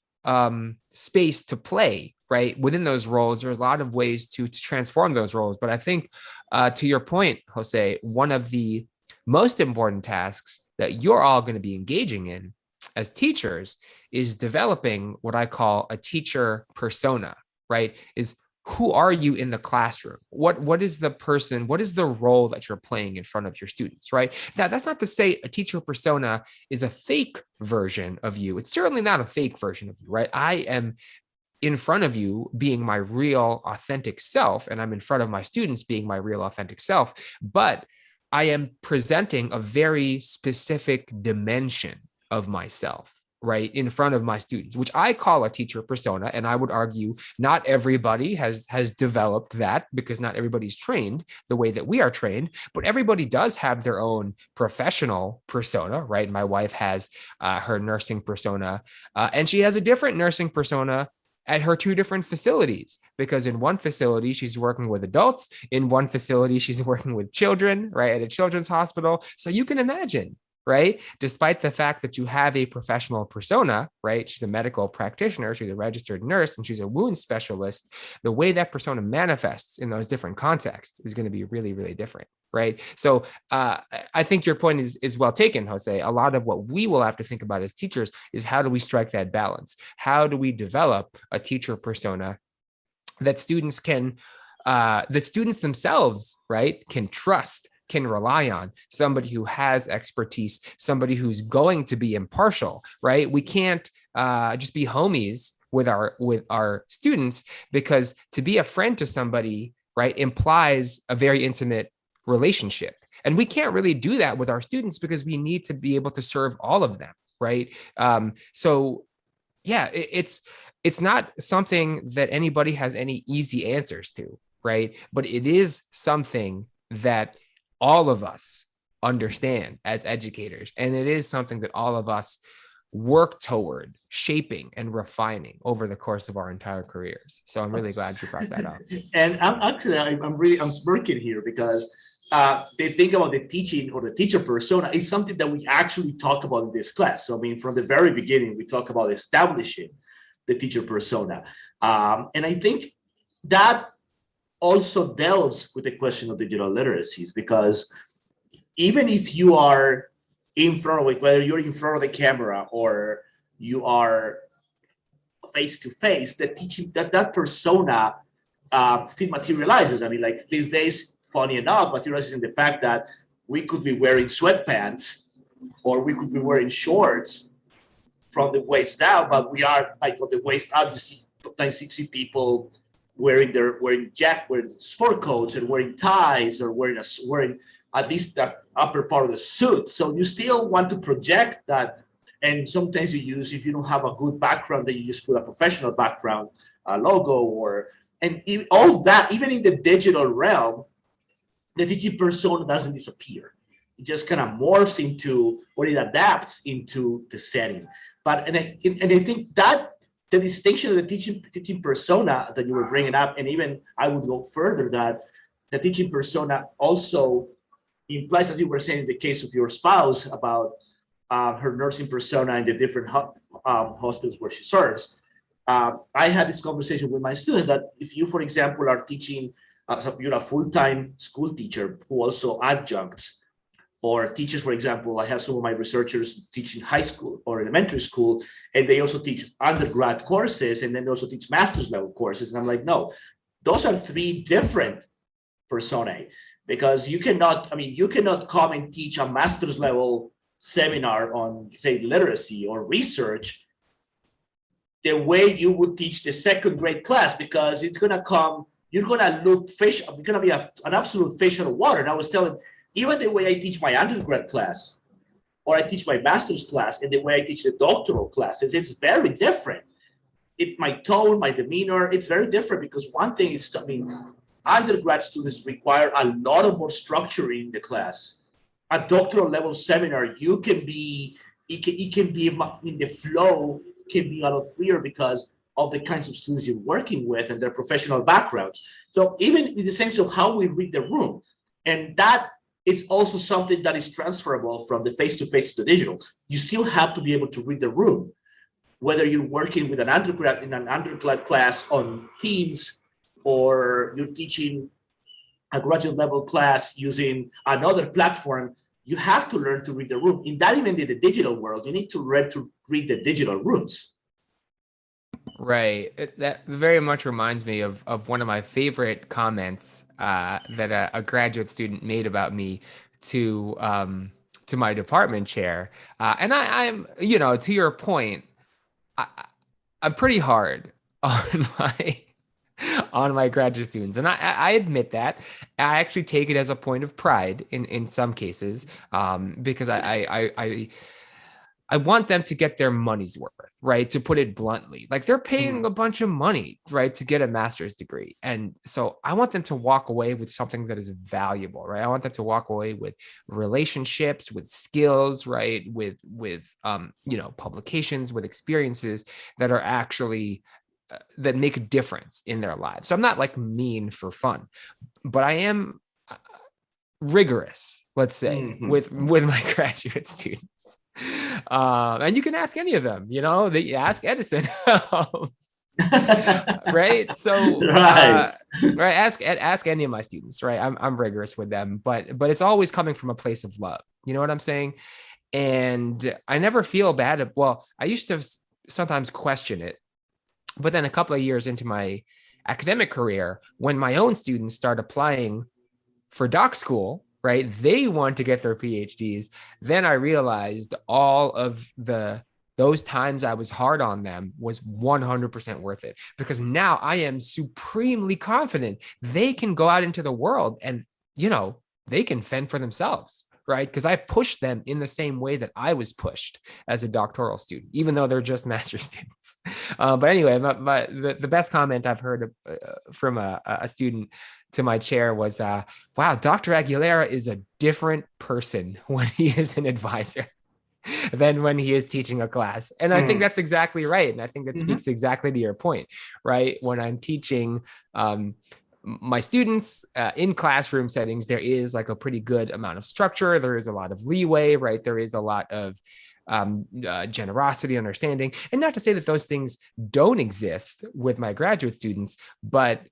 space to play, right? Within those roles, there's a lot of ways to transform those roles. But I think, to your point, Jose, one of the most important tasks that you're all going to be engaging in as teachers is developing what I call a teacher persona, right? Is who are you in the classroom? What is the person, what is the role that you're playing in front of your students, right? Now, that's not to say a teacher persona is a fake version of you. It's certainly not a fake version of you, right? I am in front of you being my real authentic self, and I'm in front of my students being my real authentic self, but I am presenting a very specific dimension of myself, right, in front of my students, which I call a teacher persona. And I would argue not everybody has developed that, because not everybody's trained the way that we are trained, but everybody does have their own professional persona, right? My wife has her nursing persona, and she has a different nursing persona at her two different facilities, because in one facility she's working with adults, in one facility she's working with children, right, at a children's hospital. So you can imagine, right, despite the fact that you have a professional persona, right, she's a medical practitioner, she's a registered nurse, and she's a wound specialist, the way that persona manifests in those different contexts is going to be really, really different, right? So I think your point is well taken, Jose. A lot of what we will have to think about as teachers is, how do we strike that balance? How do we develop a teacher persona that students can, that students themselves, right, can trust, can rely on, somebody who has expertise, somebody who's going to be impartial, right? We can't just be homies with our students, because to be a friend to somebody, right, implies a very intimate relationship. And we can't really do that with our students, because we need to be able to serve all of them, right? So yeah, it's not something that anybody has any easy answers to, right? But it is something that all of us understand as educators. And it is something that all of us work toward shaping and refining over the course of our entire careers. So I'm really glad you brought that up. And I'm smirking here, because they think about the teaching or the teacher persona is something that we actually talk about in this class. So I mean, from the very beginning, we talk about establishing the teacher persona. And I think that also delves with the question of digital literacies, because even if you are in front of it, whether you're in front of the camera or you are face to face, the teaching that persona still materializes. I mean, like these days, funny enough, materializes in the fact that we could be wearing sweatpants or we could be wearing shorts from the waist down, but we are like on the waist up. You see, sometimes you see people wearing sport coats and wearing ties, or wearing at least the upper part of the suit. So you still want to project that. And sometimes you use, if you don't have a good background, then you just put a professional background logo, all that. Even in the digital realm, the teaching persona doesn't disappear. It just kind of morphs into, or it adapts into the setting. But and I think that the distinction of the teaching persona that you were bringing up, and even I would go further, that the teaching persona also implies, as you were saying in the case of your spouse, about her nursing persona in the different hospitals where she serves. I had this conversation with my students that if you, for example, are teaching, you're a full-time school teacher who also adjuncts, or teachers, for example, I have some of my researchers teaching high school or elementary school, and they also teach undergrad courses, and then they also teach master's level courses. And I'm like, no, those are three different personae, because you cannot come and teach a master's level seminar on, say, literacy or research the way you would teach the second grade class, because it's going to come, you're going to look fish, you're going to be an absolute fish out of water. And I was telling, even the way I teach my undergrad class, or I teach my master's class, and the way I teach the doctoral classes, it's very different. My tone, my demeanor, it's very different, because one thing is, undergrad students require a lot of more structure in the class. A doctoral level seminar, it can be in the flow, can be a lot freer because of the kinds of students you're working with and their professional backgrounds. So even in the sense of how we read the room, and that it's also something that is transferable from the face-to-face to the digital. You still have to be able to read the room, whether you're working with an undergrad in an undergrad class on Teams, or you're teaching a graduate level class using another platform. You have to learn to read the room. In that, even in the digital world, you need to learn to read the digital rooms. Right. That very much reminds me of one of my favorite comments that a graduate student made about me to my department chair. And I'm, to your point, I'm pretty hard on my graduate students, and I admit that. I actually take it as a point of pride in some cases, because I want them to get their money's worth, right? To put it bluntly, like they're paying Mm, a bunch of money, right, to get a master's degree. And so I want them to walk away with something that is valuable, right? I want them to walk away with relationships, with skills, right? With publications, with experiences that are actually that make a difference in their lives. So I'm not like mean for fun, but I am rigorous, let's say, mhm. with my graduate students. And you can ask any of them, they ask Edison. Right. So Right. right, ask any of my students, right? I'm rigorous with them, but it's always coming from a place of love. You know what I'm saying? And I never feel bad. Well, I used to sometimes question it, but then a couple of years into my academic career, when my own students start applying for doc school, right? They want to get their PhDs. Then I realized all of those times I was hard on them was 100% worth it, because now I am supremely confident they can go out into the world and, they can fend for themselves, right? Because I pushed them in the same way that I was pushed as a doctoral student, even though they're just master students. But anyway, the best comment I've heard from a student to my chair was, wow, Dr. Aguilera is a different person when he is an advisor than when he is teaching a class. And I think Mm, that's exactly right. And I think that mhm. speaks exactly to your point, right? When I'm teaching my students in classroom settings, there is like a pretty good amount of structure. There is a lot of leeway, right? There is a lot of generosity, understanding. And not to say that those things don't exist with my graduate students, but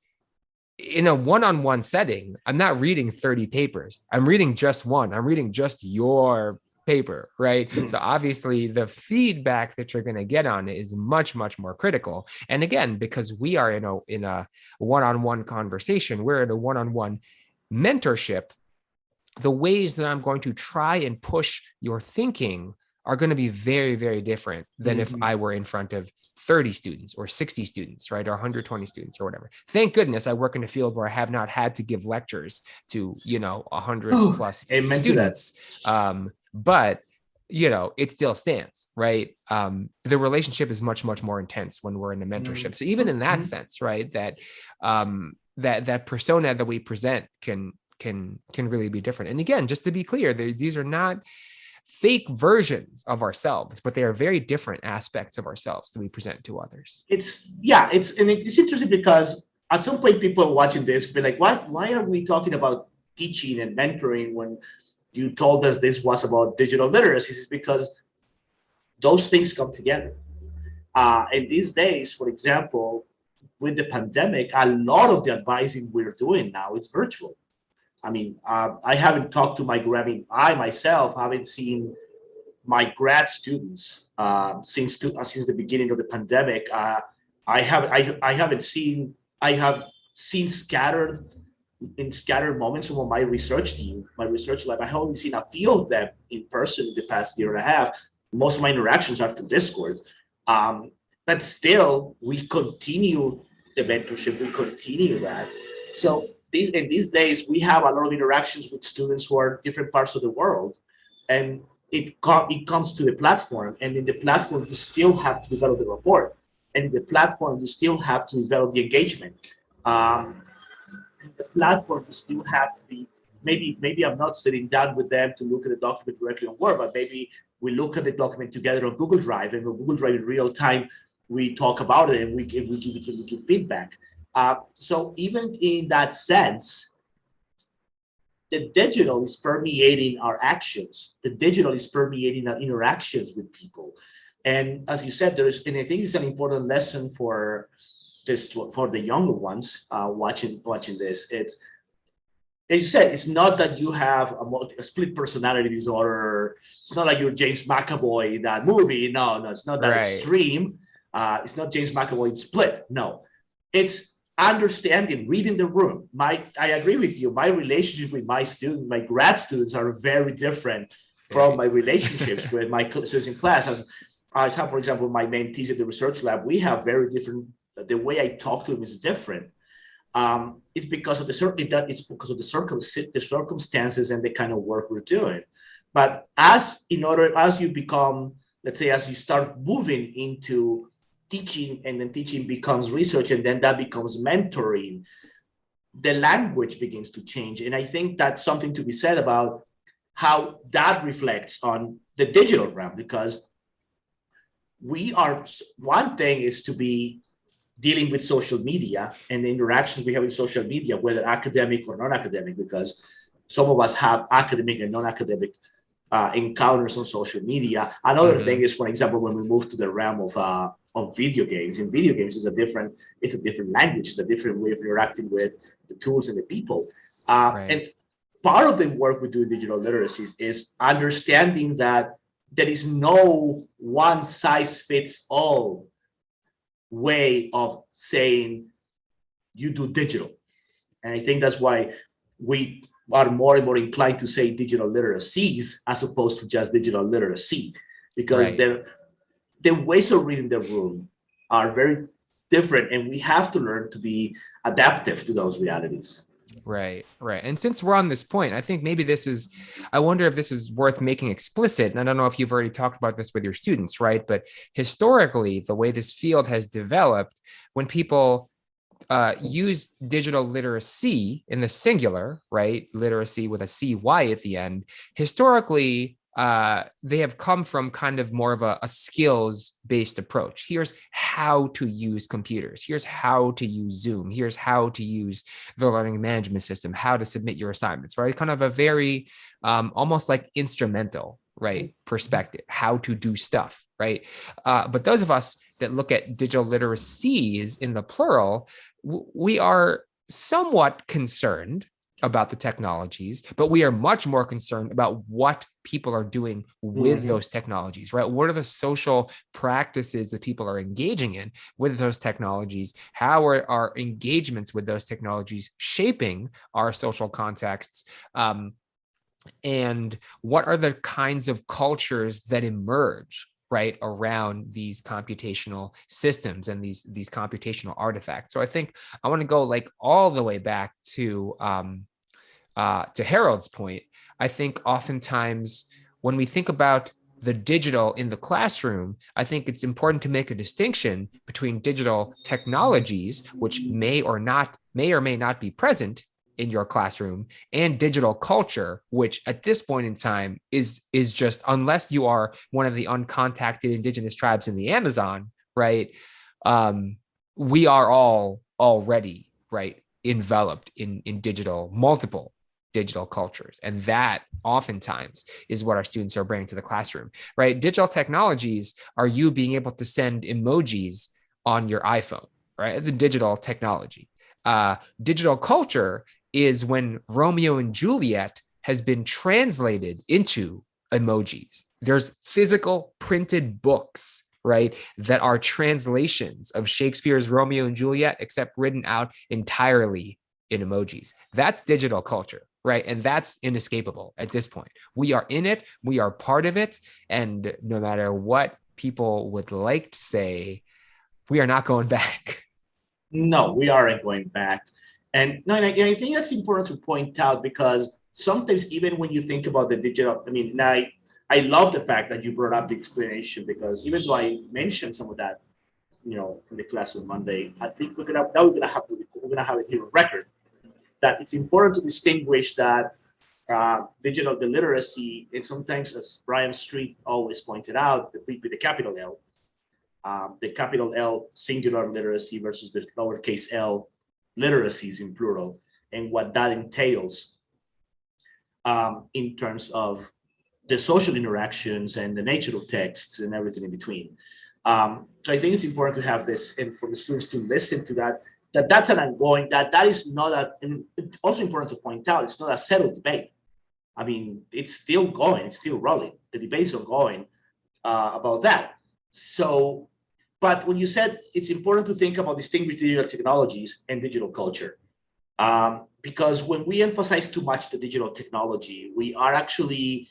in a one-on-one setting, I'm not reading 30 papers. I'm reading just one. I'm reading just your paper, right? So obviously the feedback that you're going to get on it is much, much more critical. And again, because we are in a one-on-one conversation, we're in a one-on-one mentorship, the ways that I'm going to try and push your thinking are going to be very, very different than if Mhm. I were in front of 30 students or 60 students, right? Or 120 students or whatever. Thank goodness I work in a field where I have not had to give lectures to, 100 Oh, plus amen to that. students. But it still stands, right? The relationship is much, much more intense when we're in a mentorship. So even in that Mhm. sense, right, that persona that we present can really be different. And again, just to be clear, these are not fake versions of ourselves, but they are very different aspects of ourselves that we present to others. It's interesting because at some point people are watching this be like, what? Why are we talking about teaching and mentoring when you told us this was about digital literacy? It's because those things come together. And these days, for example, with the pandemic, a lot of the advising we're doing now is virtual. I mean, I haven't talked to I myself haven't seen my grad students since the beginning of the pandemic. I haven't seen I have seen scattered moments of my research team, my research lab. I have only seen a few of them in person in the past year and a half. Most of my interactions are through Discord. Um, but still, we continue the mentorship. We continue that. So in these days, we have a lot of interactions with students who are different parts of the world, and it comes to the platform, and in the platform you still have to develop the rapport, and in the platform you still have to develop the engagement. Um, the platform you still have to be, maybe I'm not sitting down with them to look at the document directly on Word, but maybe we look at the document together on Google Drive, and on Google Drive in real time we talk about it and we give feedback. So even in that sense, the digital is permeating our actions. The digital is permeating our interactions with people. And as you said, and I think it's an important lesson for the younger ones watching this. It's, as you said, it's not that you have a split personality disorder. It's not like you're James McAvoy in that movie. No, it's not that Right. extreme. It's not James McAvoy Split. No, it's understanding, reading the room. I agree with you. My relationship with my students, my grad students, are very different from my relationships with my students in class. As I have, for example, my mentees at the research lab, we have very different. The way I talk to them is different. It's because of the circumstances and the kind of work we're doing. But as you become, let's say, as you start moving into teaching, and then teaching becomes research, and then that becomes mentoring, the language begins to change. And I think that's something to be said about how that reflects on the digital realm, because one thing is to be dealing with social media and the interactions we have with social media, whether academic or non-academic, because some of us have academic and non-academic encounters on social media. Another thing is, for example, when we move to the realm of video games. In video games, it's a different language, it's a different way of interacting with the tools and the people. And part of the work we do in digital literacies is understanding that there is no one size fits all way of saying you do digital. And I think that's why we are more and more inclined to say digital literacies as opposed to just digital literacy, because the ways of reading the room are very different, and we have to learn to be adaptive to those realities. Right. And since we're on this point, I think maybe I wonder if this is worth making explicit. And I don't know if you've already talked about this with your students, right? But historically, the way this field has developed, when people use digital literacy in the singular, right? Literacy with a CY at the end, historically, they have come from kind of more of a skills-based approach. Here's how to use computers. Here's how to use Zoom. Here's how to use the learning management system, how to submit your assignments, right? Kind of a very almost like instrumental, right, perspective, how to do stuff, right? But those of us that look at digital literacies in the plural, we are somewhat concerned about the technologies, but we are much more concerned about what people are doing with those technologies, right? What are the social practices that people are engaging in with those technologies? How are our engagements with those technologies shaping our social contexts? And what are the kinds of cultures that emerge, right, around these computational systems and these computational artifacts? So I think I want to go like all the way back to Harold's point. I think oftentimes when we think about the digital in the classroom, I think it's important to make a distinction between digital technologies, which may or may not be present in your classroom, and digital culture, which at this point in time is just, unless you are one of the uncontacted indigenous tribes in the Amazon, right? We are all already, right, enveloped in multiple digital cultures. And that oftentimes is what our students are bringing to the classroom, right? Digital technologies are you being able to send emojis on your iPhone, right? It's a digital technology. Digital culture is when Romeo and Juliet has been translated into emojis. There's physical printed books, right, that are translations of Shakespeare's Romeo and Juliet, except written out entirely in emojis. That's digital culture, right? And that's inescapable at this point. We are in it, we are part of it, and no matter what people would like to say, we are not going back. No, we aren't going back. And no, and I think that's important to point out, because sometimes even when you think about the digital, I love the fact that you brought up the explanation, because even though I mentioned some of that, in the class on Monday, I think we're gonna have it here on record, that it's important to distinguish that digital literacy, and sometimes, as Brian Street always pointed out, the capital L, the capital L singular literacy versus the lowercase l literacies in plural, and what that entails in terms of the social interactions and the nature of texts and everything in between. So I think it's important to have this, and for the students to listen to that's an ongoing, that is not and it's also important to point out, it's not a settled debate. I mean, it's still going, it's still rolling. The debates are going about that. So But when you said it's important to think about distinguish digital technologies and digital culture, because when we emphasize too much the digital technology, we are actually,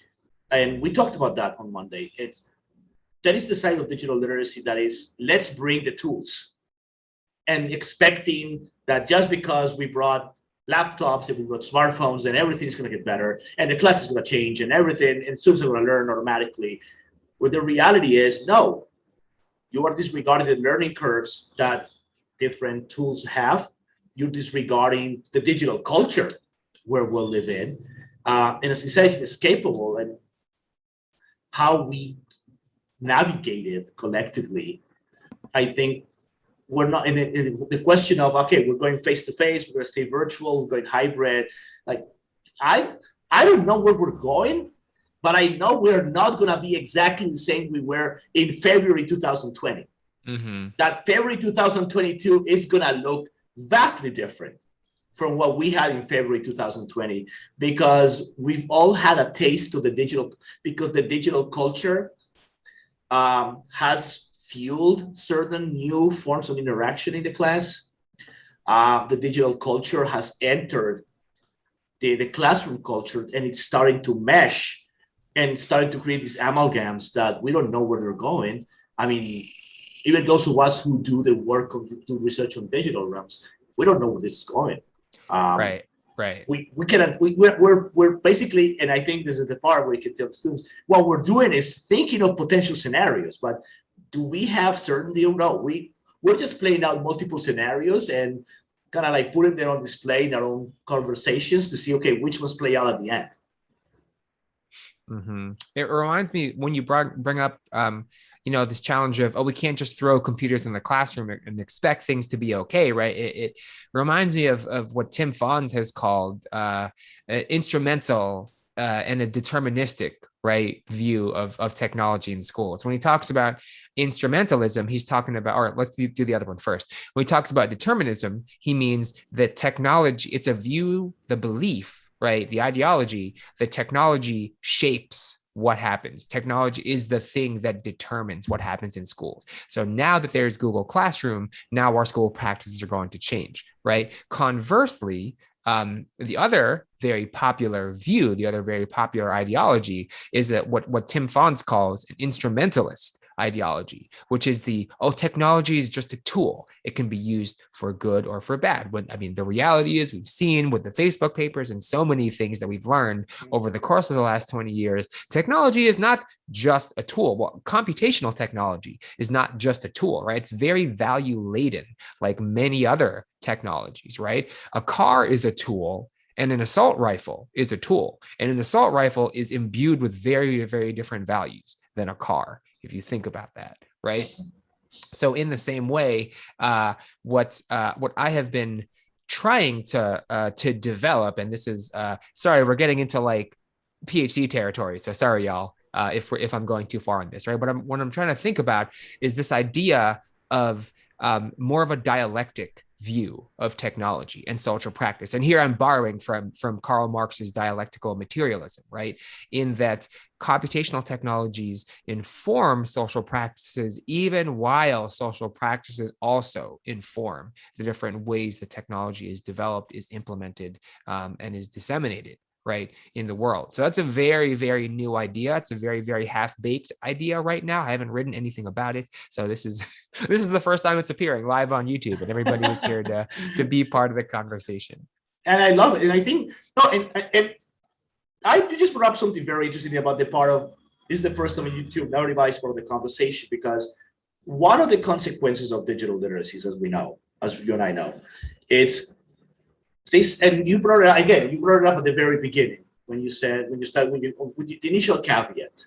and we talked about that on Monday, that is the side of digital literacy that is, let's bring the tools, and expecting that just because we brought laptops and we brought smartphones and everything is going to get better and the class is going to change and everything and students are going to learn automatically. Where the reality is, no, you are disregarding the learning curves that different tools have. You're disregarding the digital culture where we'll live in. And as he says, it's inescapable, and how we navigate it collectively. I think we're not in the question of, okay, we're going face to face, we're going to stay virtual, we're going hybrid. Like, I don't know where we're going, but I know we're not going to be exactly the same we were in February 2020. Mm-hmm. That February 2022 is going to look vastly different from what we had in February 2020, because we've all had a taste of the digital, because the digital culture has fueled certain new forms of interaction in the class. The digital culture has entered the classroom culture, and it's starting to mesh and starting to create these amalgams that we don't know where they're going. I mean, even those of us who do the work of do research on digital realms, we don't know where this is going. Right. We cannot. We're basically, and I think this is the part where we can tell the students what we're doing is thinking of potential scenarios, but do we have certainty? No, we're just playing out multiple scenarios and kind of like putting them on display in our own conversations to see, okay, which ones play out at the end. Mm-hmm. It reminds me when you bring up, this challenge of, we can't just throw computers in the classroom and expect things to be okay, right? It reminds me of what Tim Fons has called instrumental and a deterministic, right, view of technology in schools. When he talks about instrumentalism, he's talking about, all right, let's do the other one first. When he talks about determinism, he means that technology, it's a view, the belief, right, the ideology that technology shapes what happens. Technology is the thing that determines what happens in schools. So now that there's Google Classroom, now our school practices are going to change, right? Conversely, the other very popular view, the other very popular ideology is that what Tim Fons calls an instrumentalist ideology, which is technology is just a tool. It can be used for good or for bad. The reality is we've seen with the Facebook papers and so many things that we've learned over the course of the last 20 years, technology is not just a tool. Well, computational technology is not just a tool, right? It's very value laden, like many other technologies, right? A car is a tool, and an assault rifle is a tool. And an assault rifle is imbued with very, very different values than a car, if you think about that, right? So in the same way, what I have been trying to develop, and this is sorry, we're getting into like PhD territory, so sorry, y'all, if I'm going too far on this, right? But what I'm trying to think about is this idea of more of a dialectic view of technology and social practice. And here I'm borrowing from Karl Marx's dialectical materialism, right? In that computational technologies inform social practices, even while social practices also inform the different ways that technology is developed, is implemented, and is disseminated, right, in the world. So that's a very, very new idea. It's a very, very half-baked idea right now. I haven't written anything about it. So this is the first time it's appearing live on YouTube, and everybody is here to be part of the conversation. And I love it. And I think, you just brought up something very interesting about the part of, this is the first time on YouTube, now everybody's part of the conversation, because one of the consequences of digital literacies, as we know, as you and I know, it's this, and you brought it up at the very beginning with the initial caveat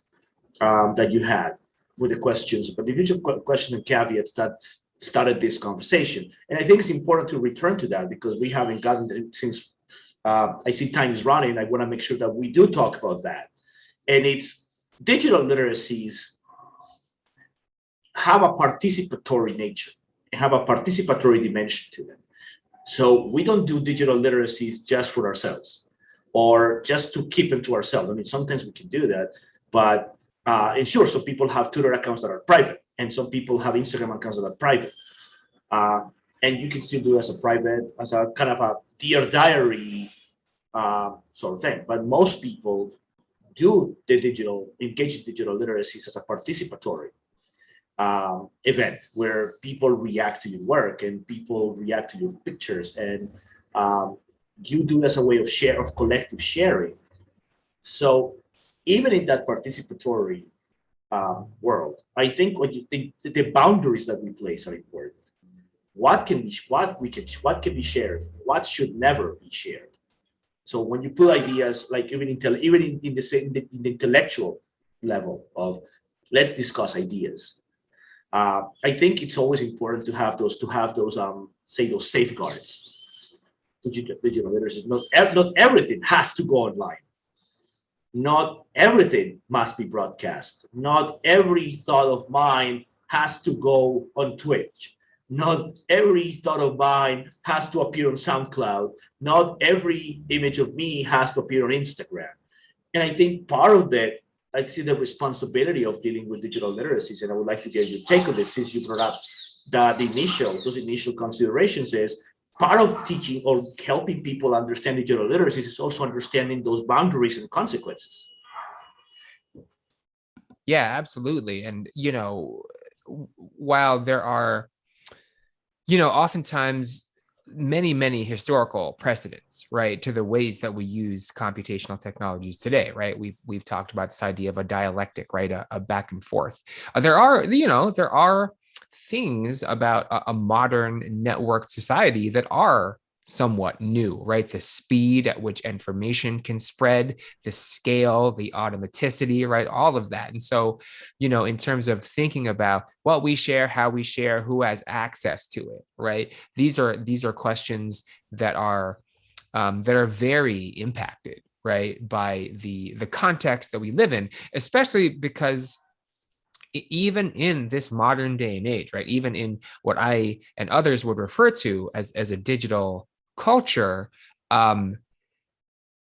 that you had with the questions, but the initial questions and caveats that started this conversation. And I think it's important to return to that because we haven't gotten it since I see time is running. I want to make sure that we do talk about that. And it's digital literacies have a participatory nature, have a participatory dimension to them. So we don't do digital literacies just for ourselves or just to keep them to ourselves. I mean, sometimes we can do that, but and sure, some people have Twitter accounts that are private. and some people have Instagram accounts that are private. And you can still do it as a private, as a kind of a dear diary sort of thing. But most people do engage in digital literacies as a participatory event where people react to your work and people react to your pictures, and you do it as a way of collective sharing. So even in that participatory world, I think the boundaries that we place are important. What can be shared, what should never be shared. So when you put ideas, like even in the intellectual level of let's discuss ideas, I think it's always important to have those those safeguards. Digital literacy. Not everything has to go online. Not everything must be broadcast. Not every thought of mine has to go on Twitch. Not every thought of mine has to appear on SoundCloud. Not every image of me has to appear on Instagram. And I think part of that, I see the responsibility of dealing with digital literacies, and I would like to get your take on this since you brought up those initial considerations is part of teaching or helping people understand digital literacies is also understanding those boundaries and consequences. Yeah, absolutely. And, while there are, oftentimes many historical precedents, right, to the ways that we use computational technologies today, right? We've talked about this idea of a dialectic, right, a back and forth. There are things about a modern networked society that are somewhat new, right? The speed at which information can spread, the scale, the automaticity, right? All of that. And so, in terms of thinking about what we share, how we share, who has access to it, right? These are questions that are very impacted, right, by the context that we live in, especially because even in this modern day and age, right, even in what I and others would refer to as a digital culture,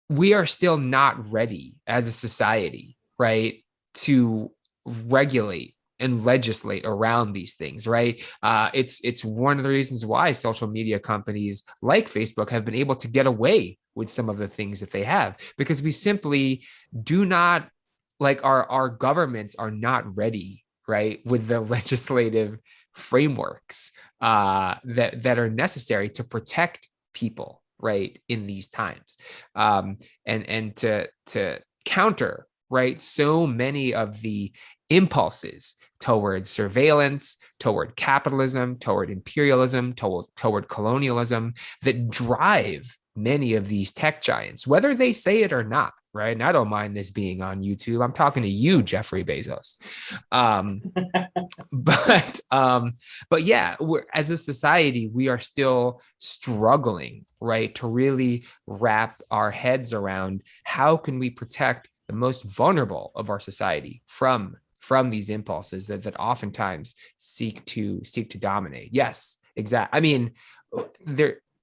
we are still not ready as a society, right, to regulate and legislate around these things, right? It's one of the reasons why social media companies like Facebook have been able to get away with some of the things that they have, because we simply do not, like, our governments are not ready, right, with the legislative frameworks that are necessary to protect people, right, in these times, and to counter, right, so many of the impulses toward surveillance, toward capitalism, toward imperialism, toward colonialism that drive many of these tech giants, whether they say it or not, right? And I don't mind this being on YouTube. I'm talking to you, Jeffrey Bezos. But yeah, as a society, we are still struggling, right, to really wrap our heads around how can we protect the most vulnerable of our society from these impulses that oftentimes seek to dominate. Yes, exactly. I mean,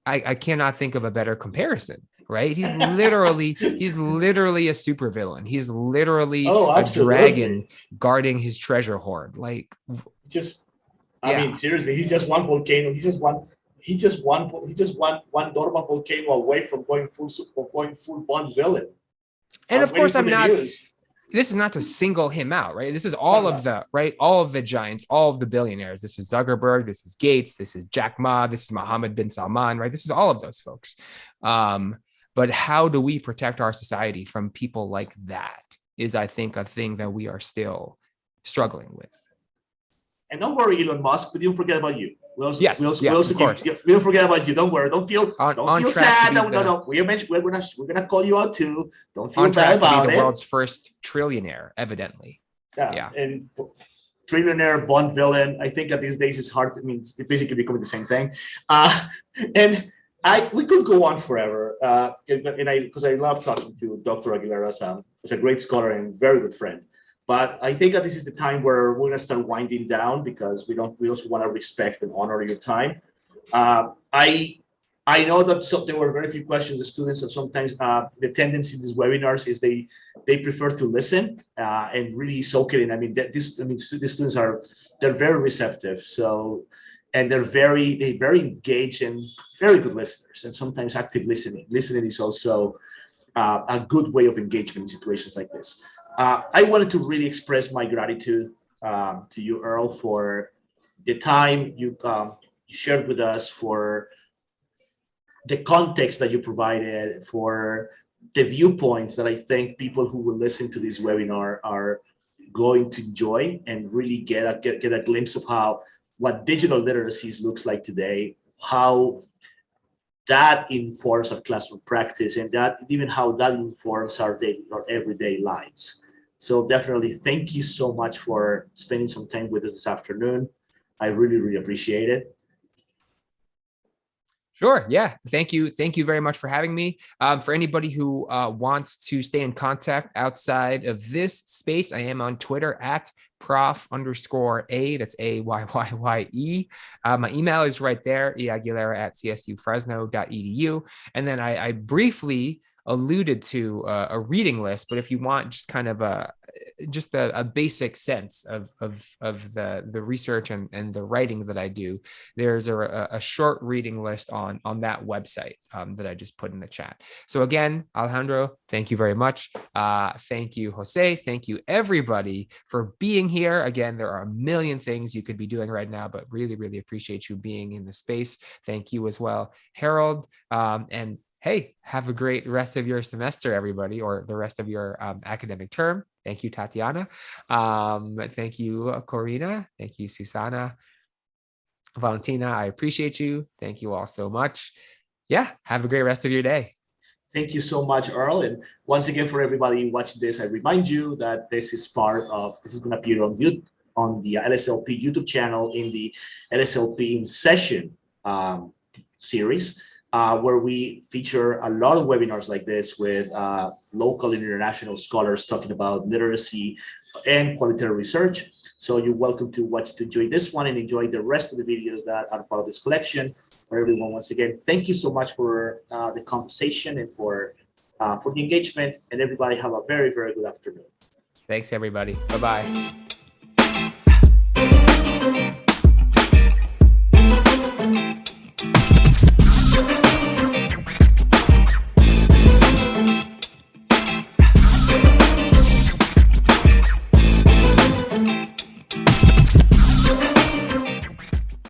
I cannot think of a better comparison, right? He's literally a supervillain. He's literally a dragon guarding his treasure hoard. Like, I mean, seriously, he's just one volcano. He's just one dormant volcano away from going full Bond villain. And of course, this is not to single him out, right? This is all of the giants, all of the billionaires. This is Zuckerberg, this is Gates, this is Jack Ma, this is Mohammed bin Salman, right? This is all of those folks. But how do we protect our society from people like that is, I think, a thing that we are still struggling with. And don't worry, Elon Musk, we didn't forget about you. We don't forget about you. Don't worry. Don't feel sad. No. We're gonna call you out too. Don't feel bad about it. To be the world's first trillionaire, evidently. Yeah. And trillionaire, Bond villain. I think that these days it's hard. It's basically becoming the same thing. And we could go on forever. Because I love talking to Dr. Aguilera. He's a great scholar and very good friend. But I think that this is the time where we're going to start winding down, because we also want to respect and honor your time. I I know that there were very few questions. The students, and sometimes the tendency in these webinars is they prefer to listen and really soak it in. I mean, the students they're very receptive. So, and they're very engaged and very good listeners. And sometimes active listening. Listening is also a good way of engagement in situations like this. I wanted to really express my gratitude to you, Earl, for the time you shared with us, for the context that you provided, for the viewpoints that I think people who will listen to this webinar are going to enjoy and really get a glimpse of what digital literacies looks like today, how that informs our classroom practice, and that even how that informs our everyday lives. So definitely thank you so much for spending some time with us this afternoon. I really, really appreciate it. Sure. Yeah. Thank you. Thank you very much for having me. For anybody who wants to stay in contact outside of this space, I am on Twitter at prof_A. That's AYYYE. My email is right there, eaguilera@csufresno.edu. And then I briefly alluded to a reading list, but if you want just kind of a basic sense of the research and the writing that I do, there's a short reading list on that website that I just put in the chat. So again, Alejandro, thank you very much. Thank you, Jose. Thank you, everybody, for being here. Again, there are a million things you could be doing right now, but really, really appreciate you being in the space. Thank you as well, Harold. And hey, have a great rest of your semester, everybody, or the rest of your academic term. Thank you, Tatiana. Thank you, Corina. Thank you, Susana. Valentina, I appreciate you. Thank you all so much. Yeah, have a great rest of your day. Thank you so much, Earl. And once again, for everybody watching this, I remind you that this is going to appear on YouTube, on the LSLP YouTube channel, in the LSLP in Session series, where we feature a lot of webinars like this with local and international scholars talking about literacy and qualitative research. So you're welcome to enjoy this one and enjoy the rest of the videos that are part of this collection. For everyone, once again, thank you so much for the conversation and for the engagement. And everybody have a very, very good afternoon. Thanks, everybody. Bye-bye.